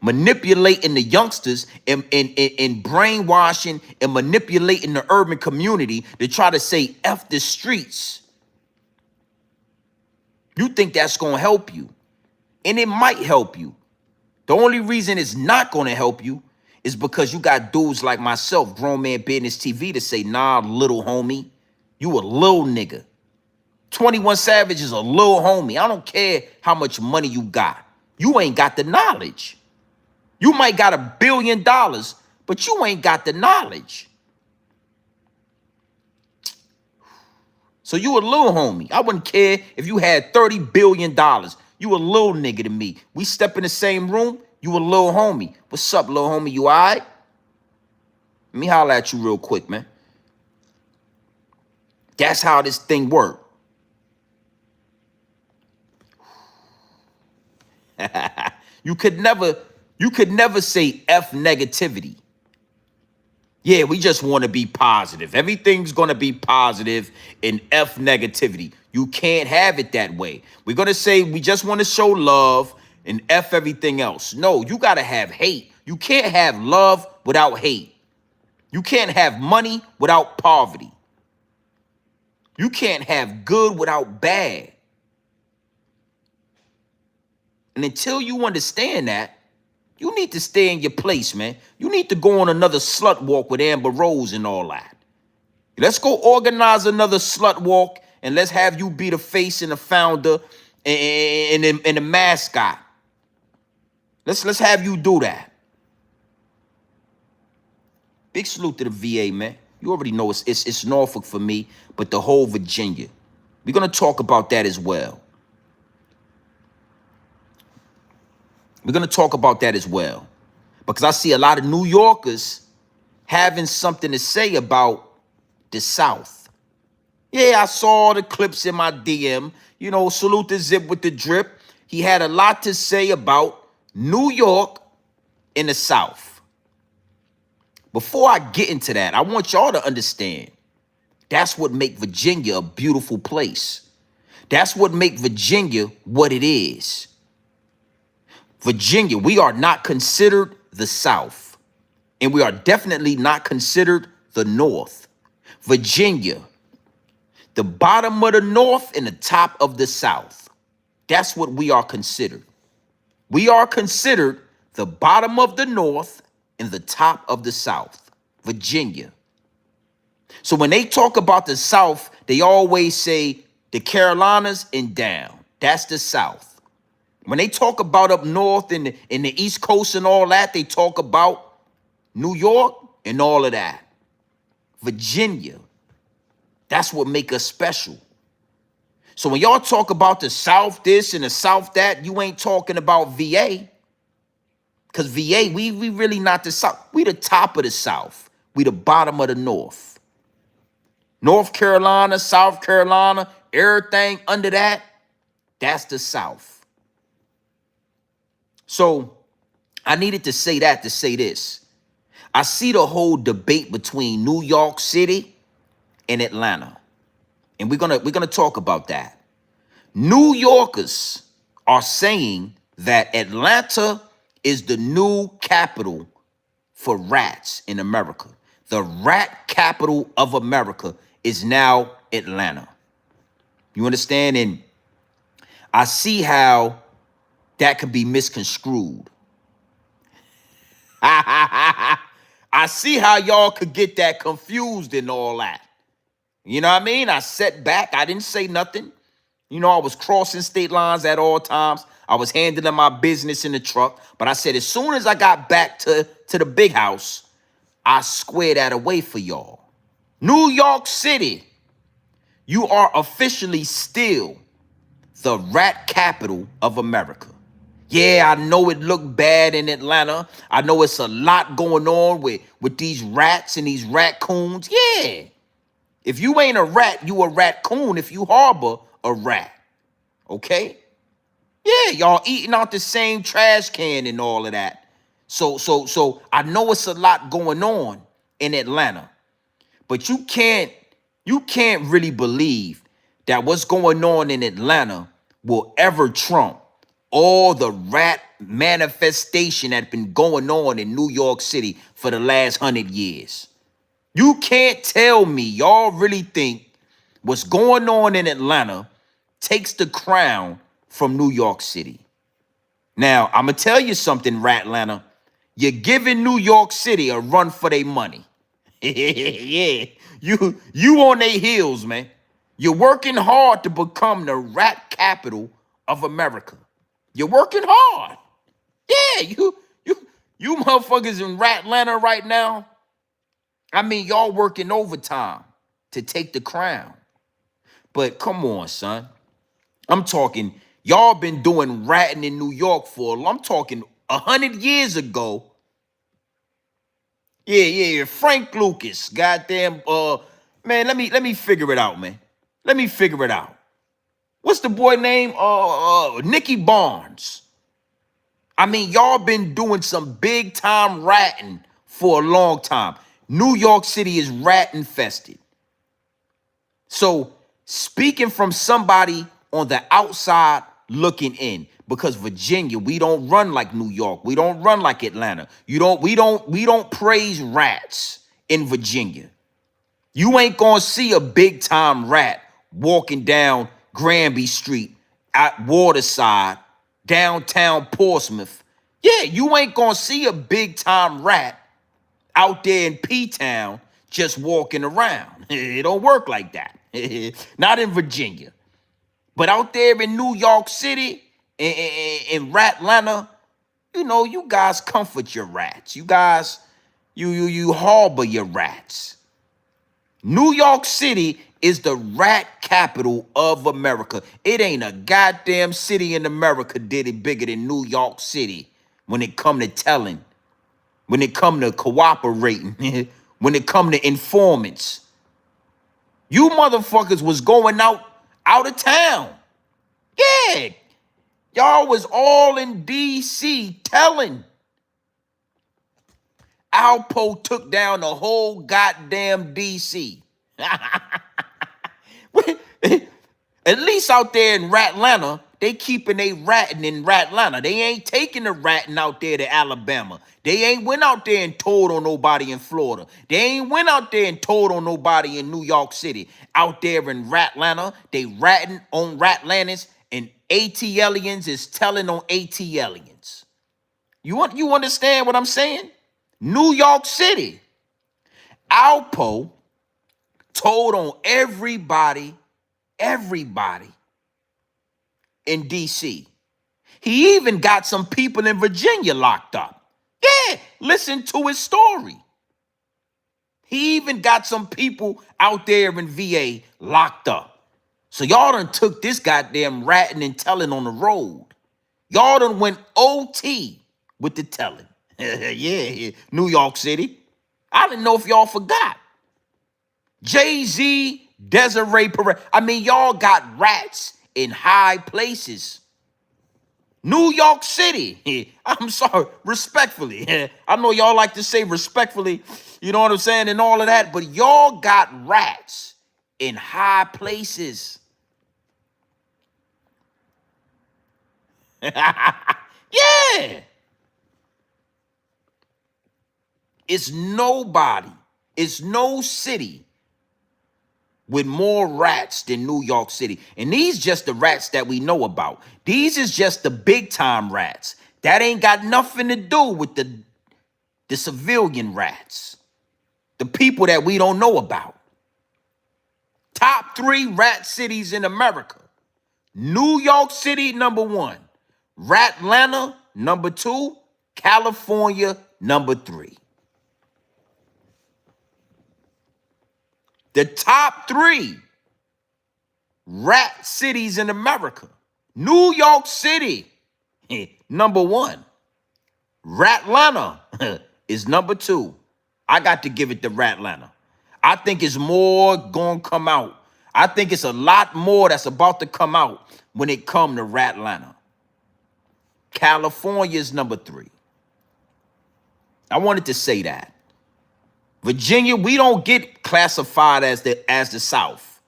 manipulating the youngsters and brainwashing and manipulating the urban community to try to say F the streets. You think that's going to help you. And it might help you. The only reason it's not going to help you is because you got dudes like myself, Grown Man Business TV, to say, nah, little homie, you a little nigga. 21 Savage is a little homie. I don't care how much money you got. You ain't got the knowledge. You might got $1 billion, but you ain't got the knowledge. So you a little homie. I wouldn't care if you had $30 billion. You a little nigga to me. We step in the same room, you a little homie. What's up, little homie? You all right? Let me holler at you real quick, man. That's how this thing works. You could never say F negativity. Yeah, we just want to be positive. Everything's going to be positive and F negativity. You can't have it that way. We're going to say we just want to show love and F everything else. No, you got to have hate. You can't have love without hate. You can't have money without poverty. You can't have good without bad. And until you understand that, you need to stay in your place, man. You need to go on another slut walk with Amber Rose and all that. Let's go organize another slut walk and let's have you be the face and the founder and the mascot. Let's have you do that. Big salute to the VA, man. You already know it's Norfolk for me, but the whole Virginia. We're going to talk about that as well. We're going to talk about that as well. Because I see a lot of New Yorkers having something to say about the South. Yeah, I saw the clips in my DM. You know, salute to Zip with the drip. He had a lot to say about New York and the South. Before I get into that, I want y'all to understand that's what make Virginia a beautiful place. That's what make Virginia what it is. Virginia, we are not considered the South, and we are definitely not considered the North. Virginia, the bottom of the North and the top of the South. That's what we are considered. We are considered the bottom of the North and the top of the South, Virginia. So when they talk about the South, they always say the Carolinas and down. That's the South. When they talk about up north in the East Coast and all that, they talk about New York and all of that. Virginia. That's what make us special. So when y'all talk about the South this and the South that, you ain't talking about VA. Because VA, we really not the South. We the top of the South. We the bottom of the North. North Carolina, South Carolina, everything under that, that's the South. So I needed to say that to say this. I see the whole debate between New York City and Atlanta. And we're gonna talk about that. New Yorkers are saying that Atlanta is the new capital for rats in America. The rat capital of America is now Atlanta. You understand? And I see how that could be misconstrued. I see how y'all could get that confused and all that. You know what I mean? I sat back. I didn't say nothing. You know, I was crossing state lines at all times. I was handling my business in the truck. But I said, as soon as I got back to the big house, I squared that away for y'all. New York City, you are officially still the rat capital of America. Yeah, I know it looked bad in Atlanta. I know it's a lot going on with these rats and these raccoons. Yeah. If you ain't a rat, you a raccoon if you harbor a rat. Okay? Yeah, y'all eating out the same trash can and all of that. So I know it's a lot going on in Atlanta. But you can't really believe that what's going on in Atlanta will ever trump all the rat manifestation that's been going on in New York City for the last 100 years. You can't tell me y'all really think what's going on in Atlanta takes the crown from New York City. Now, I'm going to tell you something, Ratlanta. You're giving New York City a run for their money. Yeah, you on their heels, man. You're working hard to become the rat capital of America. You're working hard. Yeah, you motherfuckers in Ratlanta right now. I mean, y'all working overtime to take the crown. But come on, son. I'm talking, y'all been doing ratting in New York I'm talking 100 years ago. Yeah. Frank Lucas, goddamn, man, let me figure it out, man. Let me figure it out. What's the boy name? Nicky Barnes. I mean, y'all been doing some big time ratting for a long time. New York City is rat infested. So speaking from somebody on the outside looking in, because Virginia, we don't run like New York. We don't run like Atlanta. We don't praise rats in Virginia. You ain't gonna see a big time rat walking down Granby Street at Waterside, downtown Portsmouth. Yeah, you ain't gonna see a big time rat out there in P-Town just walking around. It don't work like that. Not in Virginia. But out there in New York City, in Ratlanta, you know, you guys comfort your rats. You guys, you harbor your rats. New York City is the rat capital of America. It ain't a goddamn city in America did it bigger than New York City when it come to telling, when it come to cooperating, when it come to informants. You motherfuckers was going out of town. Yeah. Y'all was all in D.C. telling. Alpo took down the whole goddamn D.C. At least out there in Ratlanta, they keeping they ratting in Ratlanta. They ain't taking the ratting out there to Alabama. They ain't went out there and told on nobody in Florida. They ain't went out there and told on nobody in New York City. Out there in Ratlanta, they ratting on Ratlantis, and ATLians is telling on ATLians. You understand what I'm saying? New York City, Alpo told on everybody in D.C. He even got some people in Virginia locked up. Yeah, listen to his story. He even got some people out there in VA locked up. So y'all done took this goddamn ratting and telling on the road. Y'all done went OT with the telling. Yeah, New York City. I didn't know if y'all forgot. Jay-Z, Desiree Perez. I mean, y'all got rats in high places. New York City. I'm sorry, respectfully. I know y'all like to say respectfully, you know what I'm saying, and all of that, but y'all got rats in high places. Yeah. It's nobody. It's no city with more rats than New York City. And these just the rats that we know about. These is just the big time rats. That ain't got nothing to do with the civilian rats. The people that we don't know about. Top 3 rat cities in America. New York City, number 1. Ratlanta, number 2. California, number 3. The top 3 rat cities in America. New York City, number 1. Ratlanta is number 2. I got to give it to Ratlanta. I think it's more gonna come out. I think it's a lot more that's about to come out when it come to Ratlanta. California is number 3. I wanted to say that. Virginia, we don't get classified as the South.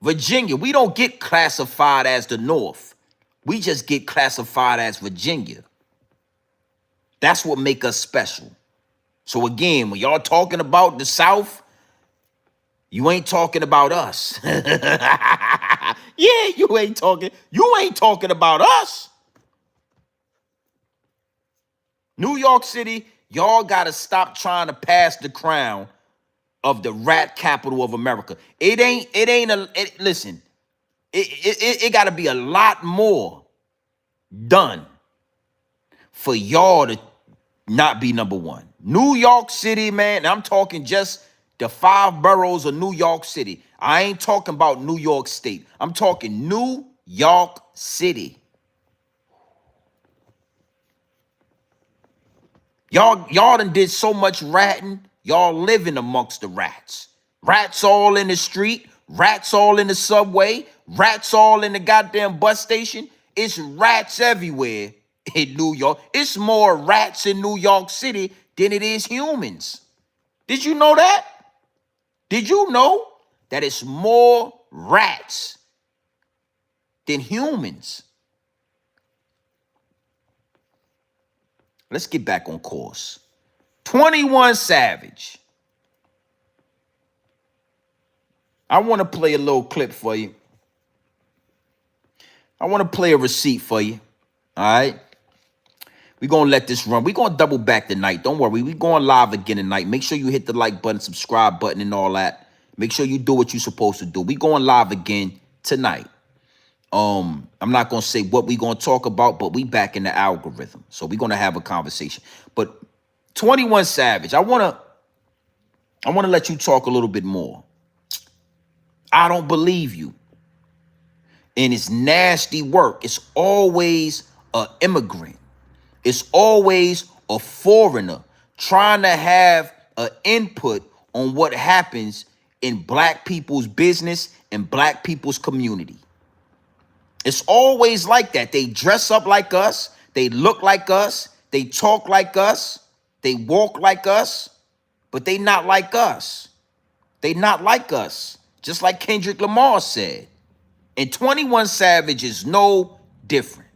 Virginia, we don't get classified as the North. We just get classified as Virginia. That's what make us special. So again, when y'all talking about the South, you ain't talking about us. Yeah, you ain't talking about us. New York City, y'all gotta stop trying to pass the crown of the rat capital of America. Listen, it gotta be a lot more done for y'all to not be number 1. New York City, man, I'm talking just the 5 boroughs of New York City. I ain't talking about New York State. I'm talking New York City. Y'all done did so much ratting. Y'all living amongst the rats. Rats all in the street. Rats all in the subway. Rats all in the goddamn bus station. It's rats everywhere in New York. It's more rats in New York City than it is humans. Did you know that? Did you know that it's more rats than humans? Let's get back on course. 21 Savage. I want to play a little clip for you. I want to play a receipt for you. All right. We're going to let this run. We're going to double back tonight. Don't worry. We're going live again tonight. Make sure you hit the like button, subscribe button, and all that. Make sure you do what you're supposed to do. We're going live again tonight. I'm not going to say what we're going to talk about, but we back in the algorithm. So we're going to have a conversation. But 21 Savage, I want to let you talk a little bit more. I don't believe you. And it's nasty work. It's always an immigrant. It's always a foreigner trying to have an input on what happens in black people's business and black people's community. It's always like that. They dress up like us. They look like us. They talk like us. They walk like us, but they not like us. They not like us. Just like Kendrick Lamar said. And 21 Savage is no different.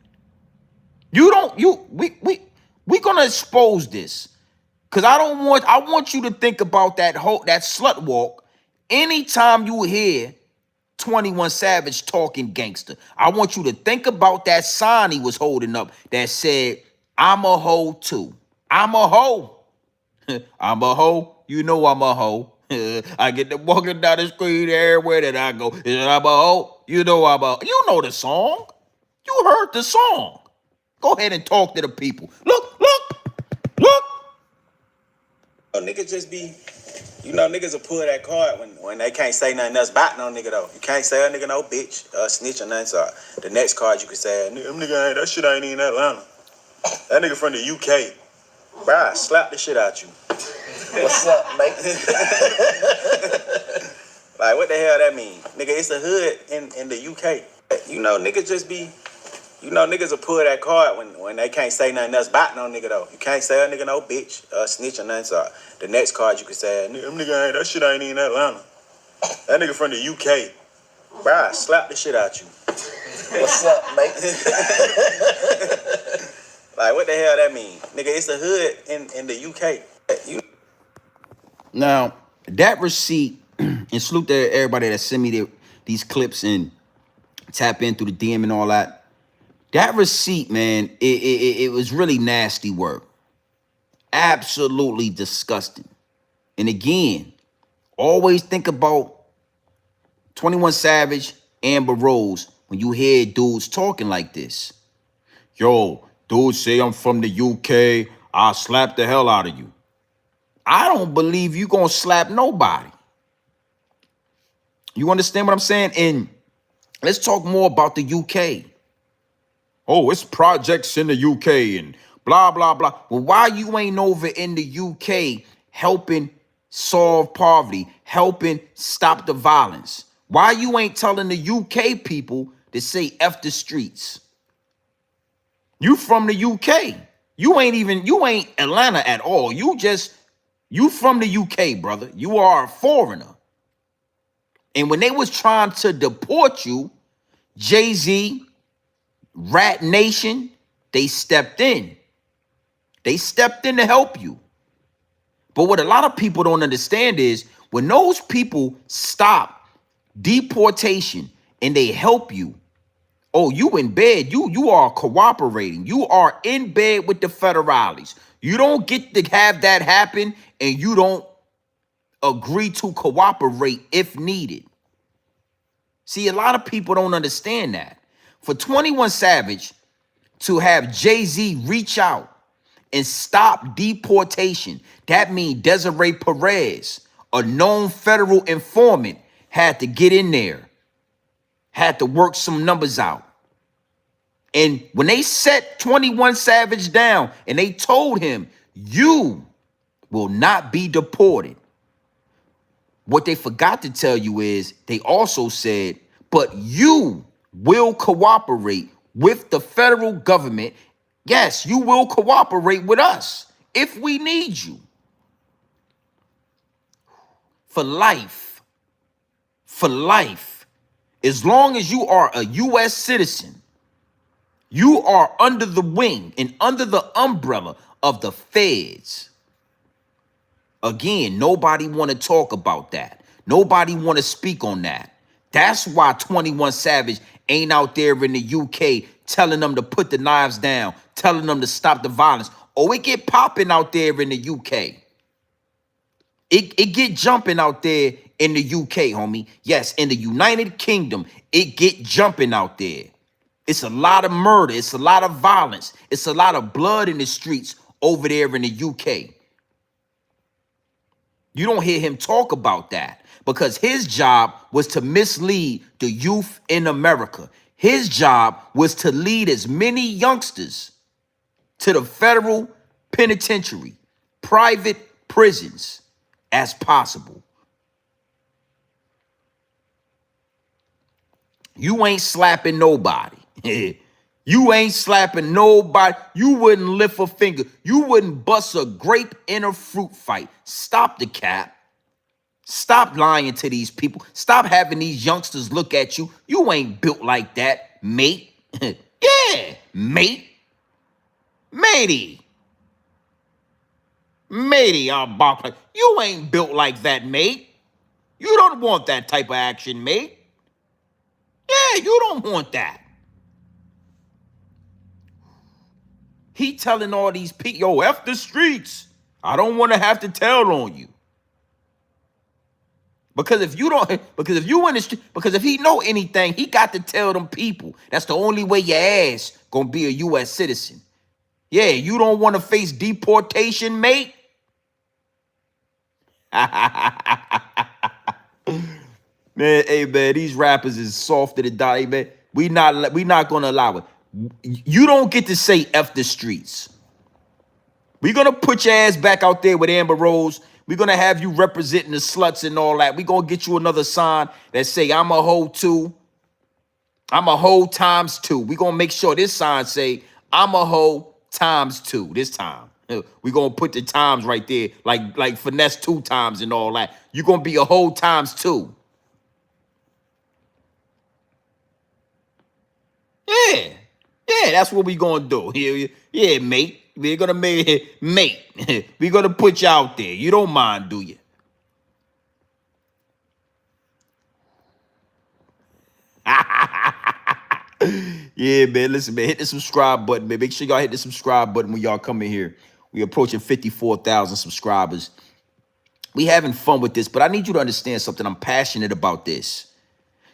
We gonna expose this. Cause I want you to think about that slut walk anytime you hear 21 Savage talking gangster. I want you to think about that sign he was holding up that said, I'm a hoe too. I'm a hoe. I'm a hoe. You know I'm a hoe. I get to walking down the street everywhere that I go. I'm a hoe. You know I'm a. You know the song. You heard the song. Go ahead and talk to the people. Look. Niggas just be, niggas will pull that card when they can't say nothing else about no nigga though. You can't say a nigga no bitch, snitch or nothing. So the next card you can say, nigga, that shit ain't even Atlanta. That nigga from the UK. Bruh, slap the shit out you. What's up, mate? Like, what the hell that mean? Nigga, it's a hood in the UK. Niggas just be, niggas will pull that card when they can't say nothing else about no nigga though. You can't say a nigga no bitch, snitch or nothing. So the next card you can say, nigga, that shit ain't even Atlanta. That nigga from the UK. Bruh, slap the shit out you. What's up, mate? Like, what the hell that mean? Nigga, it's a hood in the UK. Now, that receipt, and salute to everybody that sent me these clips and tap in through the DM and all that. That receipt, man, it was really nasty work. Absolutely disgusting. And again, always think about 21 Savage, Amber Rose, when you hear dudes talking like this. Yo, dudes say I'm from the UK, I'll slap the hell out of you. I don't believe you gonna slap nobody. You understand what I'm saying? And let's talk more about the UK. Oh, it's projects in the UK and blah, blah, blah. Well, why you ain't over in the UK helping solve poverty, helping stop the violence? Why you ain't telling the UK people to say F the streets? You from the UK. You ain't Atlanta at all. You from the UK, brother. You are a foreigner. And when they was trying to deport you, Jay-Z, Rat Nation, they stepped in. They stepped in to help you. But what a lot of people don't understand is when those people stop deportation and they help you, oh, you in bed, you are cooperating. You are in bed with the federales. You don't get to have that happen and you don't agree to cooperate if needed. See, a lot of people don't understand that. For 21 Savage to have Jay-Z reach out and stop deportation, that means Desiree Perez, a known federal informant, had to get in there, had to work some numbers out. And when they set 21 Savage down and they told him, you will not be deported, what they forgot to tell you is they also said, but you will cooperate with the federal government. Yes, you will cooperate with us if we need you. For life. For life. As long as you are a U.S. citizen, you are under the wing and under the umbrella of the feds. Again, nobody want to talk about that. Nobody want to speak on that. That's why 21 Savage ain't out there in the UK telling them to put the knives down, telling them to stop the violence. Oh, it get popping out there in the UK. It get jumping out there in the UK, homie. Yes, in the United Kingdom, it get jumping out there. It's a lot of murder. It's a lot of violence. It's a lot of blood in the streets over there in the UK. You don't hear him talk about that because his job was to mislead the youth in America. His job was to lead as many youngsters to the federal penitentiary, private prisons as possible. You ain't slapping nobody. You ain't slapping nobody. You wouldn't lift a finger. You wouldn't bust a grape in a fruit fight. Stop the cap. Stop lying to these people. Stop having these youngsters look at you. You ain't built like that, mate. Yeah, mate. Matey. Matey, you ain't built like that, mate. You don't want that type of action, mate. Yeah, you don't want that. He telling all these people, yo, F the streets. I don't want to have to tell on you. Because if if he know anything, he got to tell them people. That's the only way your ass gonna be a U.S. citizen. Yeah, you don't want to face deportation, mate? Man, hey man, these rappers is softer than die, man. We not gonna allow it. You don't get to say F the streets. We're gonna put your ass back out there with Amber Rose. We're gonna have you representing the sluts and all that. We're gonna get you another sign that say I'm a hoe too. I'm a hoe times two. We're gonna make sure this sign say I'm a hoe times two this time. We're gonna put the times right there, like finesse 2 times and all that. You're gonna be a hoe times 2. Yeah. Yeah, that's what we gonna do. Yeah, mate. We're gonna make mate. We're gonna put you out there. You don't mind, do you? Yeah, man. Listen, man. Hit the subscribe button, man. Make sure y'all hit the subscribe button when y'all come in here. We approaching 54,000 subscribers. We having fun with this, but I need you to understand something. I'm passionate about this.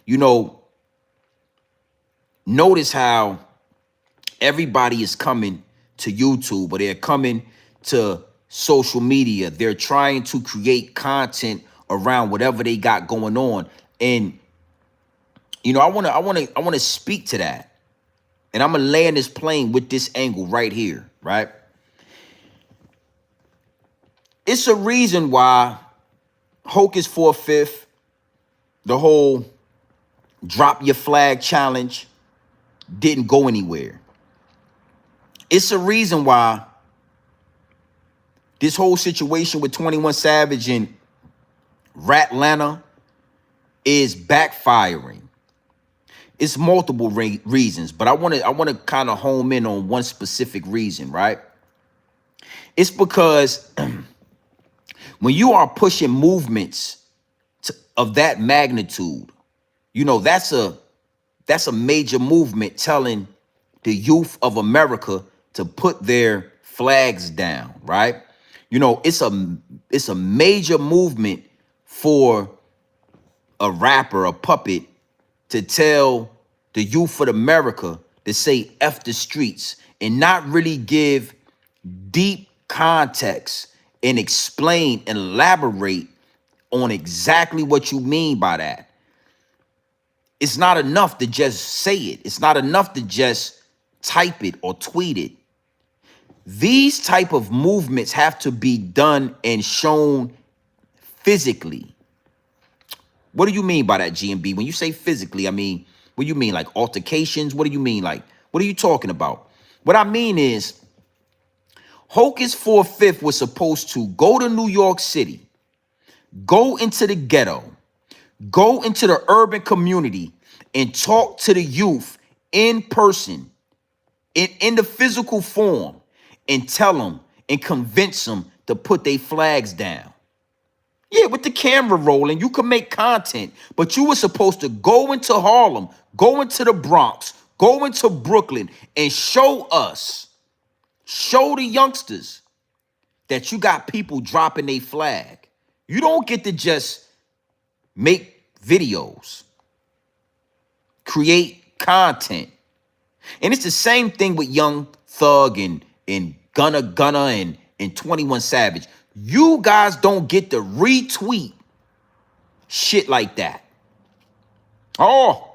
You know, notice how everybody is coming to YouTube, but they're coming to social media. They're trying to create content around whatever they got going on. And you know, I want to speak to that. And I'm gonna land this plane with this angle right here, right? It's a reason why Hocus for a Fifth, the whole drop your flag challenge didn't go anywhere. It's a reason why this whole situation with 21 Savage and Ratlanta is backfiring. It's multiple reasons, but I want to kind of home in on one specific reason, right? It's because when you are pushing movements of that magnitude, you know, that's a major movement telling the youth of America to put their flags down, right? You know, it's a major movement for a rapper, a puppet, to tell the youth of America to say F the streets and not really give deep context and explain and elaborate on exactly what you mean by that. It's not enough to just say it. It's not enough to just type it or tweet it. These type of movements have to be done and shown physically. What do you mean by that, GMB? When you say physically, I mean, what do you mean? Like altercations? What do you mean? Like, what are you talking about? What I mean is, Hocus for a Fifth was supposed to go to New York City, go into the ghetto, go into the urban community, and talk to the youth in person, in the physical form, and tell them and convince them to put their flags down. Yeah, with the camera rolling, you can make content, but you were supposed to go into Harlem, go into the Bronx, go into Brooklyn, and show the youngsters that you got people dropping their flag. You don't get to just make videos, create content. And it's the same thing with Young Thug and Gunna and 21 Savage. You guys don't get to retweet shit like that. Oh,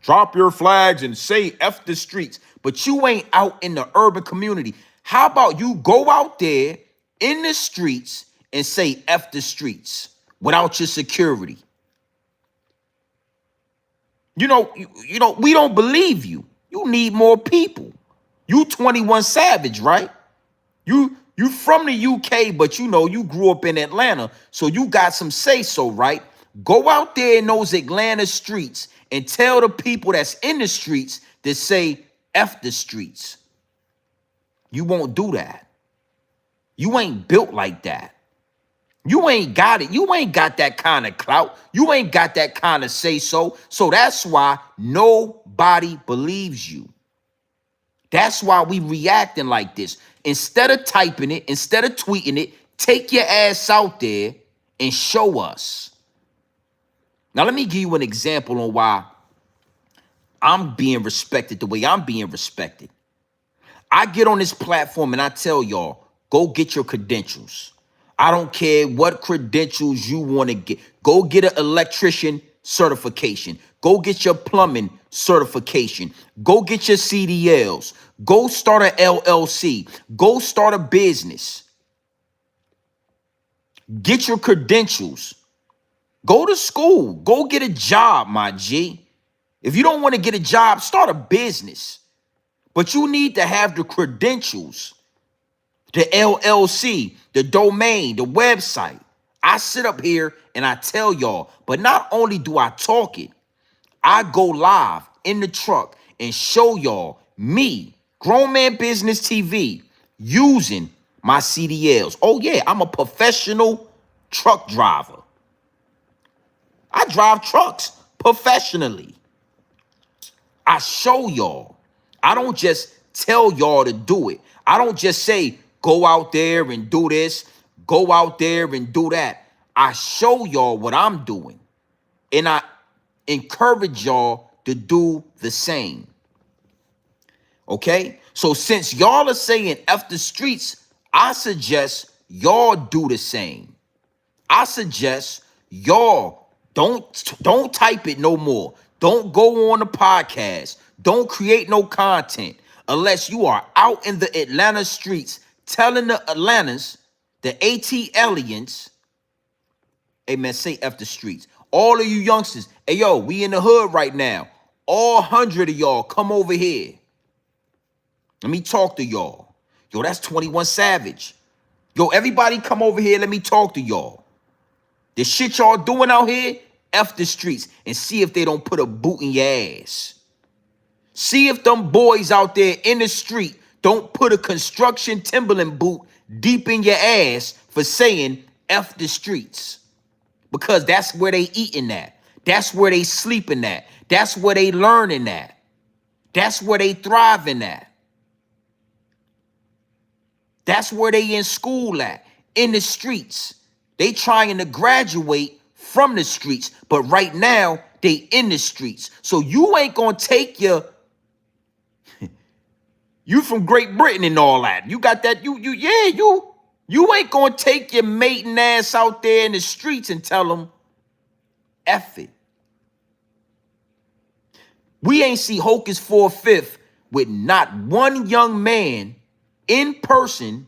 drop your flags and say F the streets. But you ain't out in the urban community. How about you go out there in the streets and say F the streets without your security? You know, we don't believe you. You need more people. You 21 Savage, right? You from the UK, but you know you grew up in Atlanta, so you got some say-so, right? Go out there in those Atlanta streets and tell the people that's in the streets to say F the streets. You won't do that. You ain't built like that. You ain't got it. You ain't got that kind of clout. You ain't got that kind of say-so. So that's why nobody believes you. That's why we reacting like this. Instead of typing it, instead of tweeting it, take your ass out there and show us. Now, let me give you an example on why I'm being respected the way I'm being respected. I get on this platform and I tell y'all, go get your credentials. I don't care what credentials you want to get. Go get an electrician certification. Go get your plumbing certification. Go get your CDLs. Go start an LLC. Go start a business. Get your credentials. Go to school. Go get a job, my G. If you don't want to get a job, start a business. But you need to have the credentials, the LLC, the domain, the website. I sit up here and I tell y'all, but not only do I talk it, I go live in the truck and show y'all me, Grown Man Business TV, using my CDLs. Oh yeah, I'm a professional truck driver. I drive trucks professionally. I show y'all. I don't just tell y'all to do it. I don't just say, go out there and do this, go out there and do that. I show y'all what I'm doing. And I encourage y'all to do the same. Okay? So since y'all are saying F the streets, I suggest y'all do the same. I suggest y'all don't type it no more. Don't go on the podcast. Don't create no content unless you are out in the Atlanta streets telling the Atlantas, the ATLians, hey man, say F the streets. All of you youngsters, hey yo, we in the hood right now. All 100 of y'all come over here. Let me talk to y'all. Yo, that's 21 Savage. Yo, everybody come over here. Let me talk to y'all. The shit y'all doing out here, F the streets and see if they don't put a boot in your ass. See if them boys out there in the street don't put a construction Timberland boot deep in your ass for saying F the streets. Because that's where they eating at. That's where they sleeping at. That's where they learning at. That's where they thriving at. That's where they in school at, in the streets. They trying to graduate from the streets, but right now they in the streets. So you ain't gonna take your, you from Great Britain and all that. You got that, you ain't gonna take your maiden ass out there in the streets and tell them, F it. We ain't see Hocus 4/5 with not one young man in person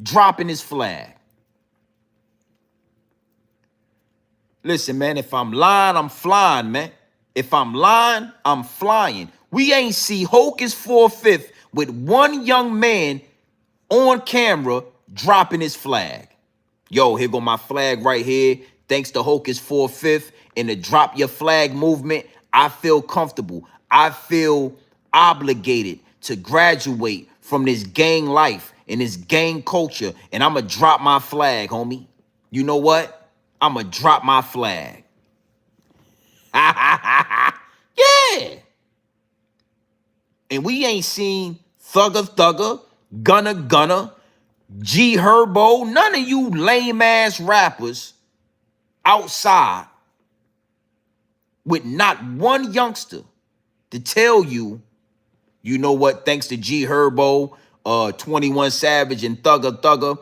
dropping his flag. Listen, man, if I'm lying, I'm flying, man. If I'm lying, I'm flying. We ain't see Hocus 4/5 with one young man on camera dropping his flag. Yo, here go my flag right here. Thanks to Hocus 4/5 and the drop your flag movement, I feel comfortable. I feel obligated to graduate from this gang life and this gang culture, and I'm going to drop my flag, homie. You know what? I'm going to drop my flag. Yeah. And we ain't seen Thugger, Gunner, G Herbo, none of you lame ass rappers outside with not one youngster to tell you, you know what, thanks to G Herbo, 21 Savage, and Thugger,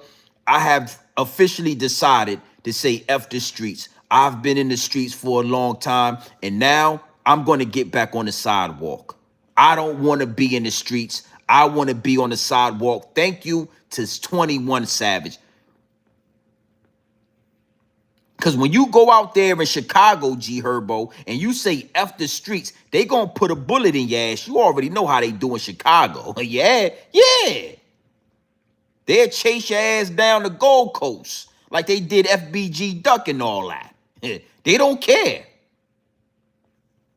I have officially decided to say F the streets. I've been in the streets for a long time, and now I'm going to get back on the sidewalk. I don't want to be in the streets. I want to be on the sidewalk. Thank you to 21 Savage. Because when you go out there in Chicago, G Herbo, and you say F the streets, they going to put a bullet in your ass. You already know how they do in Chicago. Yeah. They'll chase your ass down the Gold Coast like they did FBG Duck and all that. They don't care.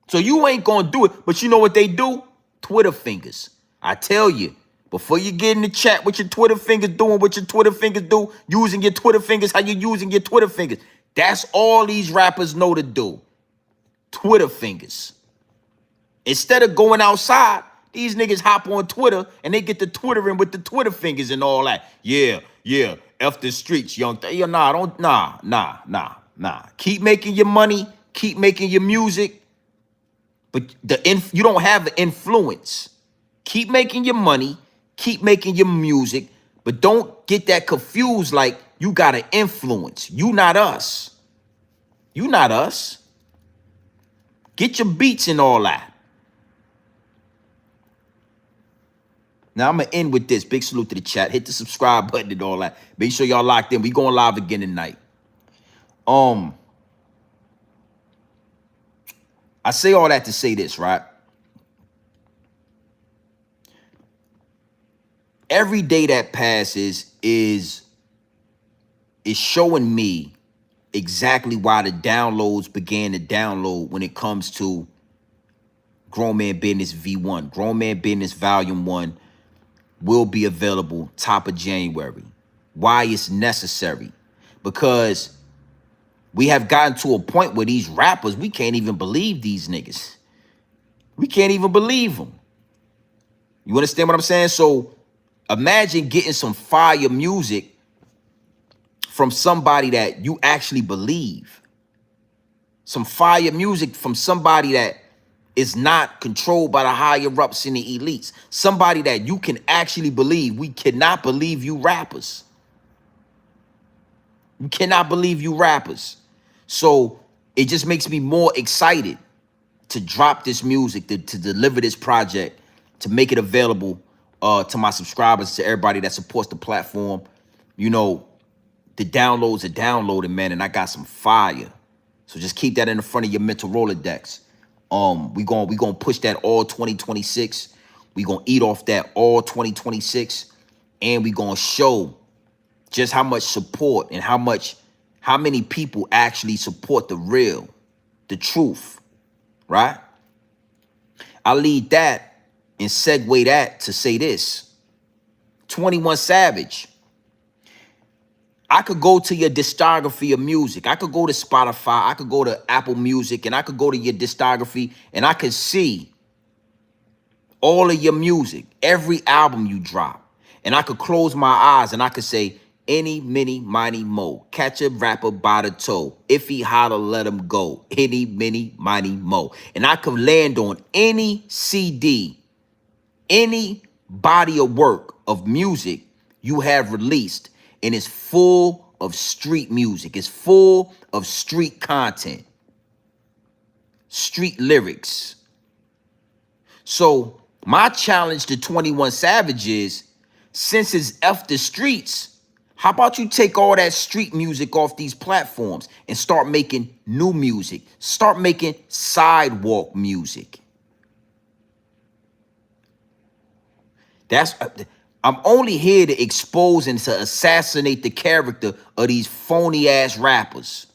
So you ain't going to do it. But you know what they do? Twitter fingers. I tell you, before you get in the chat with your Twitter fingers doing what your Twitter fingers do, using your Twitter fingers, how you using your Twitter fingers. That's all these rappers know to do. Twitter fingers. Instead of going outside, these niggas hop on Twitter and they get the Twittering with the Twitter fingers and all that. Yeah. F the streets, young. Nah. Keep making your money. Keep making your music. But you don't have the influence. Keep making your money. Keep making your music. But don't get that confused like You got to influence. You not us. You not us. Get your beats and all that. Now, I'm going to end with this. Big salute to the chat. Hit the subscribe button and all that. Make sure y'all locked in. We going live again tonight. I say all that to say this, right? Every day that passes is showing me exactly why the downloads began to download when it comes to Grown Man Business V1. Grown Man Business Volume 1 will be available top of January. Why it's necessary? Because we have gotten to a point where these rappers, we can't even believe these niggas. We can't even believe them. You understand what I'm saying? So imagine getting some fire music from somebody that you actually believe. Some fire music from somebody that is not controlled by the higher ups and the elites. Somebody that you can actually believe. We cannot believe you rappers. You cannot believe you rappers. So it just makes me more excited to drop this music, to deliver this project, to make it available to my subscribers, to everybody that supports the platform. You know, the downloads are downloading, man, and I got some fire. So just keep that in the front of your mental Rolodex. We gonna push that all 2026. We gonna eat off that all 2026, and we gonna show just how much support and how many people actually support the real, the truth, right? I lead that and segue that to say this. 21 Savage. I could go to your discography of music. I could go to Spotify. I could go to Apple Music, and I could go to your discography, and I could see all of your music, every album you drop. And I could close my eyes and I could say, any, mini, miny, mo. Catch a rapper by the toe. If he holler, let him go. Any, mini, miny, mo. And I could land on any CD, any body of work of music you have released, and it's full of street music. It's full of street content, street lyrics. So my challenge to 21 Savage is, since it's F the streets, how about you take all that street music off these platforms and start making new music? Start making sidewalk music. I'm only here to expose and to assassinate the character of these phony ass rappers.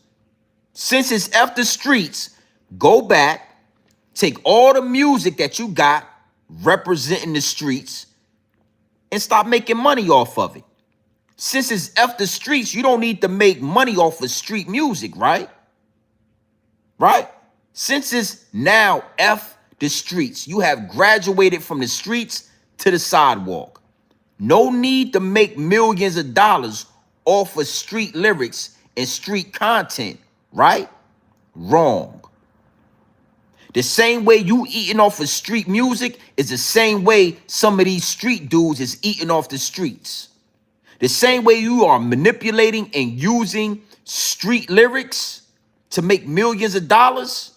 Since it's F the streets, go back, take all the music that you got representing the streets and stop making money off of it. Since it's F the streets, you don't need to make money off of street music, right? Right? Since it's now F the streets, you have graduated from the streets to the sidewalk. No need to make millions of dollars off of street lyrics and street content, right? Wrong. The same way you eating off of street music is the same way some of these street dudes is eating off the streets. The same way you are manipulating and using street lyrics to make millions of dollars.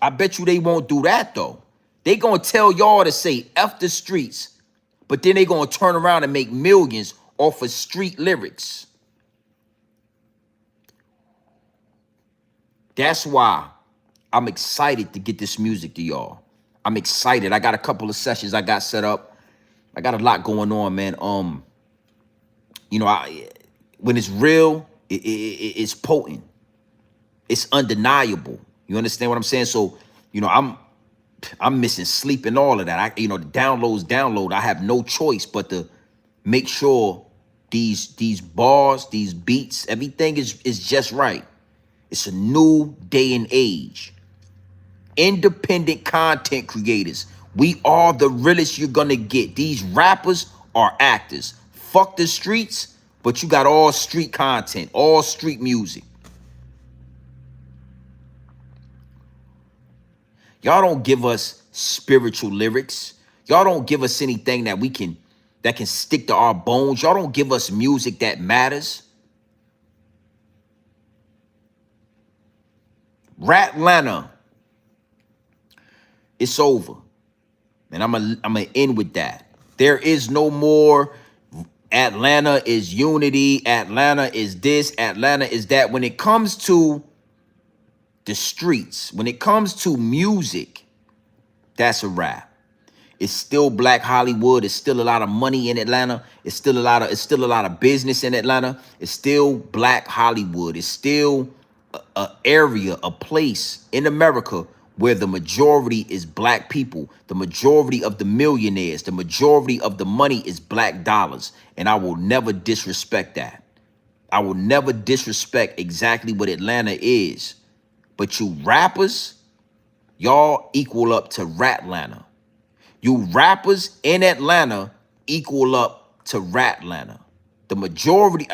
I bet you they won't do that though. They gonna tell y'all to say F the streets, but then they gonna turn around and make millions off of street lyrics. That's why I'm excited to get this music to y'all. I'm excited. I got a couple of sessions I got set up. I got a lot going on, man. You know, when it's real, it's potent. It's undeniable. You understand what I'm saying? So, you know, I'm missing sleep and all of that. The download. I have no choice but to make sure these bars, these beats, everything is just right. It's a new day and age. Independent content creators. We are the realest you're gonna get. These rappers are actors. Fuck the streets, but you got all street content, all street music. Y'all don't give us spiritual lyrics. Y'all don't give us anything that we can that can stick to our bones. Y'all don't give us music that matters. Ratlanta, it's over. And I'm gonna end with that. There is no more Atlanta is unity, Atlanta is this, Atlanta is that. When it comes to the streets, when it comes to music, that's a wrap. It's still Black Hollywood. It's still a lot of money in Atlanta. It's still a lot of business in Atlanta. It's still Black Hollywood. It's still a area, a place in America where the majority is Black people. The majority of the millionaires, the majority of the money is Black dollars. And I will never disrespect that. I will never disrespect exactly what Atlanta is. But you rappers, y'all equal up to Ratlanta. You rappers in Atlanta equal up to Ratlanta. The majority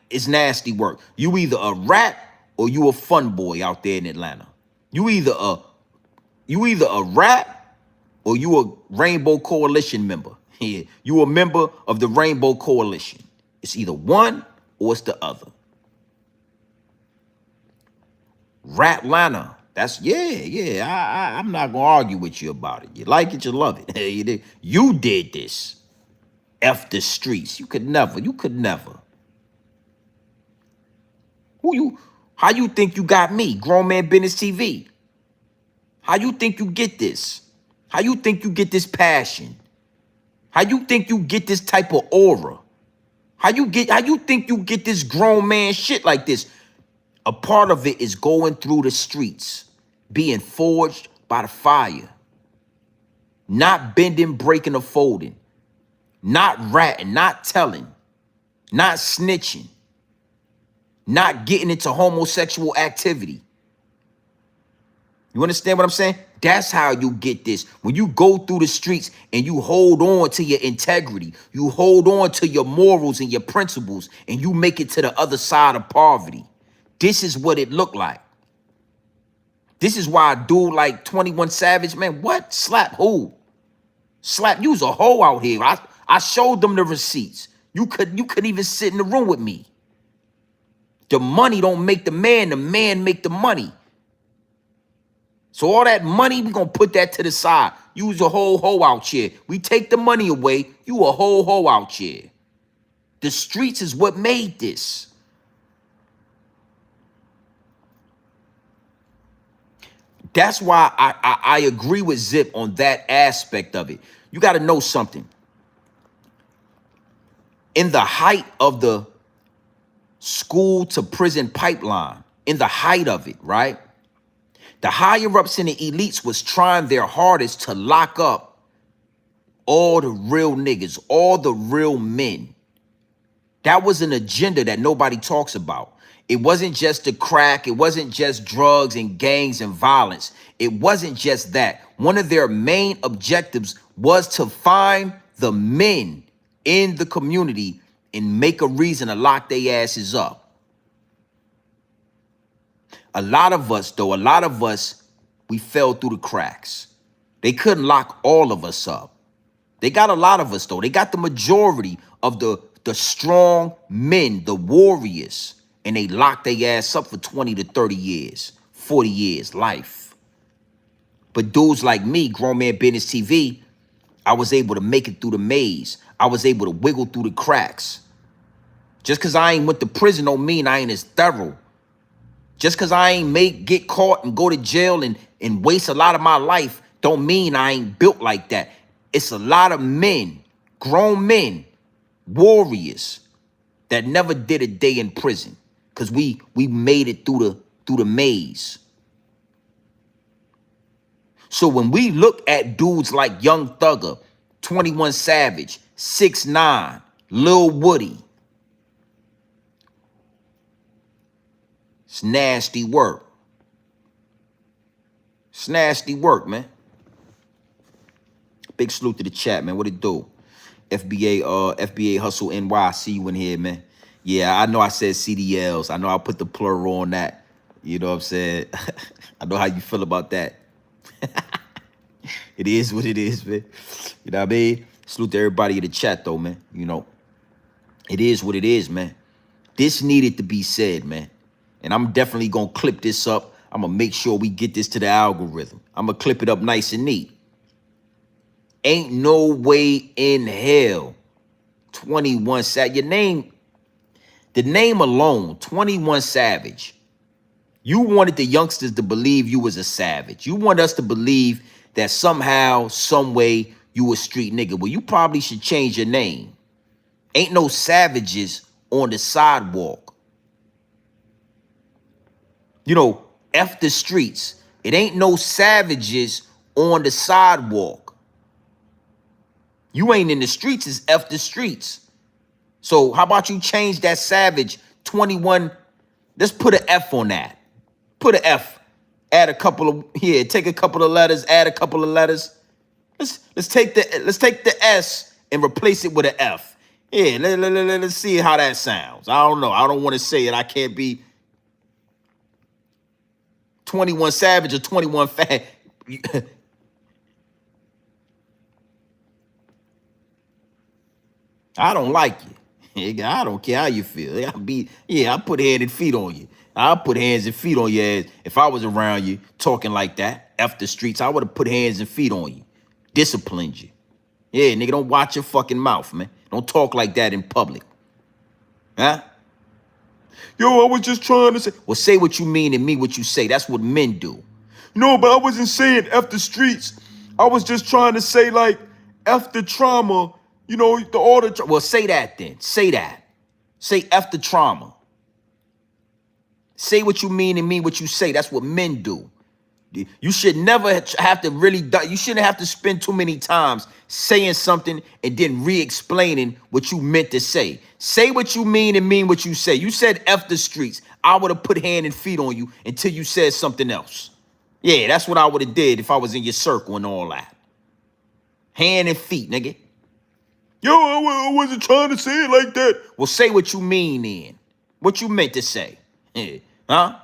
is nasty work. You either a rat or you a fun boy out there in Atlanta. You either a rat or you a Rainbow Coalition member. Yeah, you a member of the Rainbow Coalition. It's either one or it's the other. Ratlanta. That's I'm not gonna argue with you about it. You like it, you love it. You did this. F the streets. You could never. How you think you got me? Grown Man Business TV. How you think you get this? How you think you get this passion? How you think you get this type of aura? How you think you get this grown man shit like this? A part of it is going through the streets, being forged by the fire, not bending, breaking, or folding, not ratting, not telling, not snitching, not getting into homosexual activity. You understand what I'm saying? That's how you get this. When you go through the streets and you hold on to your integrity, you hold on to your morals and your principles, and you make it to the other side of poverty. This is what it looked like. This is why a dude like 21 Savage, man, what? Slap who? Slap, you was a hoe out here. I showed them the receipts. You couldn't even sit in the room with me. The money don't make the man make the money. So all that money, we gonna put that to the side. You was a whole hoe out here. We take the money away, you a whole hoe out here. The streets is what made this. That's why I agree with Zip on that aspect of it. You got to know something. In the height of the school to prison pipeline, in the height of it, right? The higher ups and the elites was trying their hardest to lock up all the real niggas, all the real men. That was an agenda that nobody talks about. It wasn't just the crack. It wasn't just drugs and gangs and violence. It wasn't just that. One of their main objectives was to find the men in the community and make a reason to lock their asses up. A lot of us, we fell through the cracks. They couldn't lock all of us up. They got a lot of us, though. They got the majority of the strong men, the warriors, and they locked their ass up for 20 to 30 years, 40 years, life. But dudes like me, Grown Man Business TV, I was able to make it through the maze. I was able to wiggle through the cracks. Just because I ain't went to prison don't mean I ain't as thorough. Just because I ain't get caught and go to jail and waste a lot of my life don't mean I ain't built like that. It's a lot of men, grown men, warriors that never did a day in prison because we made it through the maze. So when we look at dudes like Young Thugger, 21 Savage, 6ix9ine, Lil Woody, it's nasty work. It's nasty work, man. Big salute to the chat, man. What it do? FBA Hustle NY. See you in here, man. Yeah, I know I said CDLs. I know I put the plural on that. You know what I'm saying? I know how you feel about that. It is what it is, man. You know what I mean? Salute to everybody in the chat, though, man. You know, it is what it is, man. This needed to be said, man. And I'm definitely going to clip this up. I'm going to make sure we get this to the algorithm. I'm going to clip it up nice and neat. Ain't no way in hell 21 Savage. Your name, the name alone, 21 Savage. You wanted the youngsters to believe you was a savage. You want us to believe that somehow, some way, you a street nigga. Well, you probably should change your name. Ain't no savages on the sidewalk. You know, F the streets. It ain't no savages on the sidewalk. You ain't in the streets, it's F the streets. So how about you change that savage 21? Let's put an F on that. Put an F. Add a couple of here. Take a couple of letters. Add a couple of letters. Let's take the S and replace it with an F. Yeah, let's see how that sounds. I don't know. I don't want to say it. I can't be 21 Savage or 21 Fat. I don't like you. I don't care how you feel. I put hands and feet on you. I'll put hands and feet on your ass. If I was around you talking like that, F the streets, I would have put hands and feet on you. Disciplined you. Yeah, nigga, don't watch your fucking mouth, man. Don't talk like that in public. Huh? Yo, I was just trying to say. Well, say what you mean and mean what you say. That's what men do. No, but I wasn't saying F the streets. I was just trying to say, like, F the trauma. You know, well, say that then. Say that. Say F the trauma. Say what you mean and mean what you say. That's what men do. You should never have to you shouldn't have to spend too many times saying something and then re-explaining what you meant to say. Say what you mean and mean what you say. You said F the streets. I would have put hand and feet on you until you said something else. Yeah, that's what I would have did if I was in your circle and all that. Hand and feet, nigga. Yo, I wasn't trying to say it like that. Well, say what you mean then. What you meant to say. Huh?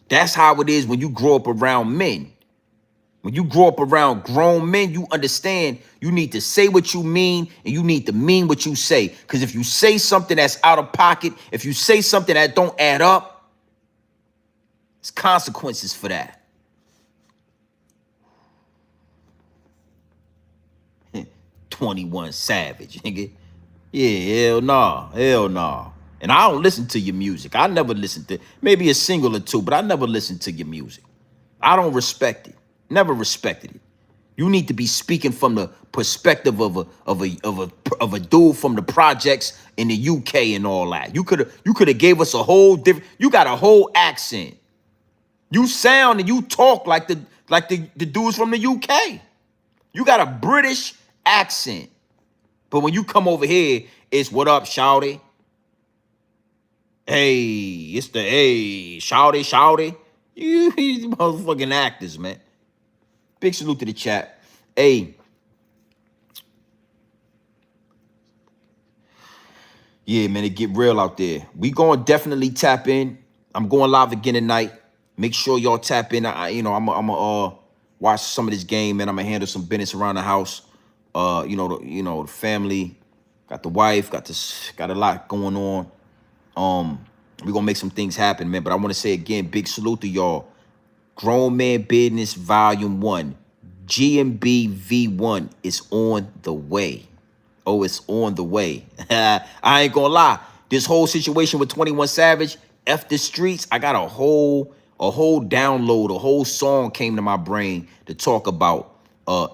That's how it is when you grow up around men. When you grow up around grown men, you understand you need to say what you mean and you need to mean what you say. Because if you say something that's out of pocket, if you say something that don't add up, there's consequences for that. 21 Savage, nigga. Yeah, hell nah, hell nah. And I don't listen to your music. I never listened to maybe a single or two, but I never listened to your music. I don't respect it. Never respected it. You need to be speaking from the perspective of a dude from the projects in the UK and all that. You could have gave us a whole different. You got a whole accent. You sound and you talk like the dudes from the UK. You got a British accent. But when you come over here, it's what up, shawty? Hey, it's the hey, shawty. You motherfucking actors, man. Big salute to the chat. Hey. Yeah, man, it get real out there. We gonna definitely tap in. I'm going live again tonight. Make sure y'all tap in. I'm gonna watch some of this game, man. I'm gonna handle some business around the house. The family, got the wife, got a lot going on. We're gonna make some things happen, man. But I want to say again, big salute to y'all. Grown Man Business Volume 1. GMB V1 is on the way. Oh, it's on the way. I ain't gonna lie. This whole situation with 21 Savage, F the streets, I got a whole download, a whole song came to my brain to talk about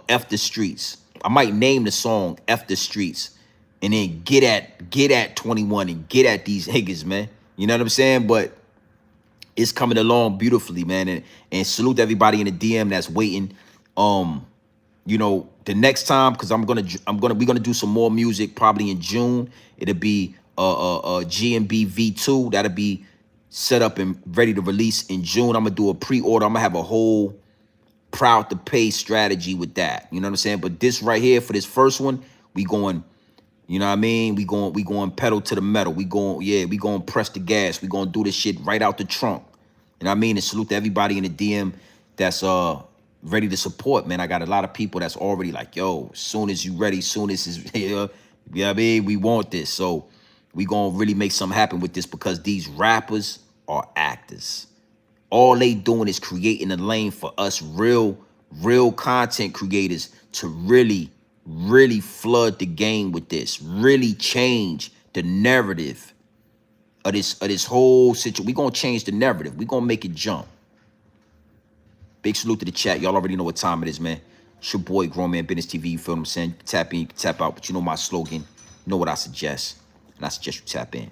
F the streets. I might name the song F the streets and then get at 21 and get at these niggas, man. You know what I'm saying? But it's coming along beautifully, man. And salute to everybody in the DM that's waiting. The next time, because we're gonna do some more music probably in June. It'll be GMB V2. That'll be set up and ready to release in June. I'm gonna do a pre-order. I'm gonna have a whole proud to pay strategy with that. You know what I'm saying? But this right here for this first one, we going, you know what I mean? We going pedal to the metal. We going press the gas. We going to do this shit right out the trunk. You know what I mean? And salute to everybody in the DM. that's ready to support, man. I got a lot of people that's already like, yo, soon as you ready, soon as is here, yeah, I mean, we want this. So we gonna really make something happen with this because these rappers are actors. All they doing is creating a lane for us real content creators to really flood the game with this, really change the narrative of this whole situation. We gonna change the narrative. We gonna make it jump. Big salute to the chat. Y'all already know what time it is, man. It's your boy, Grown Man Business TV. You feel what I'm saying? You can tap in, you can tap out. But you know my slogan. You know what I suggest. And I suggest you tap in.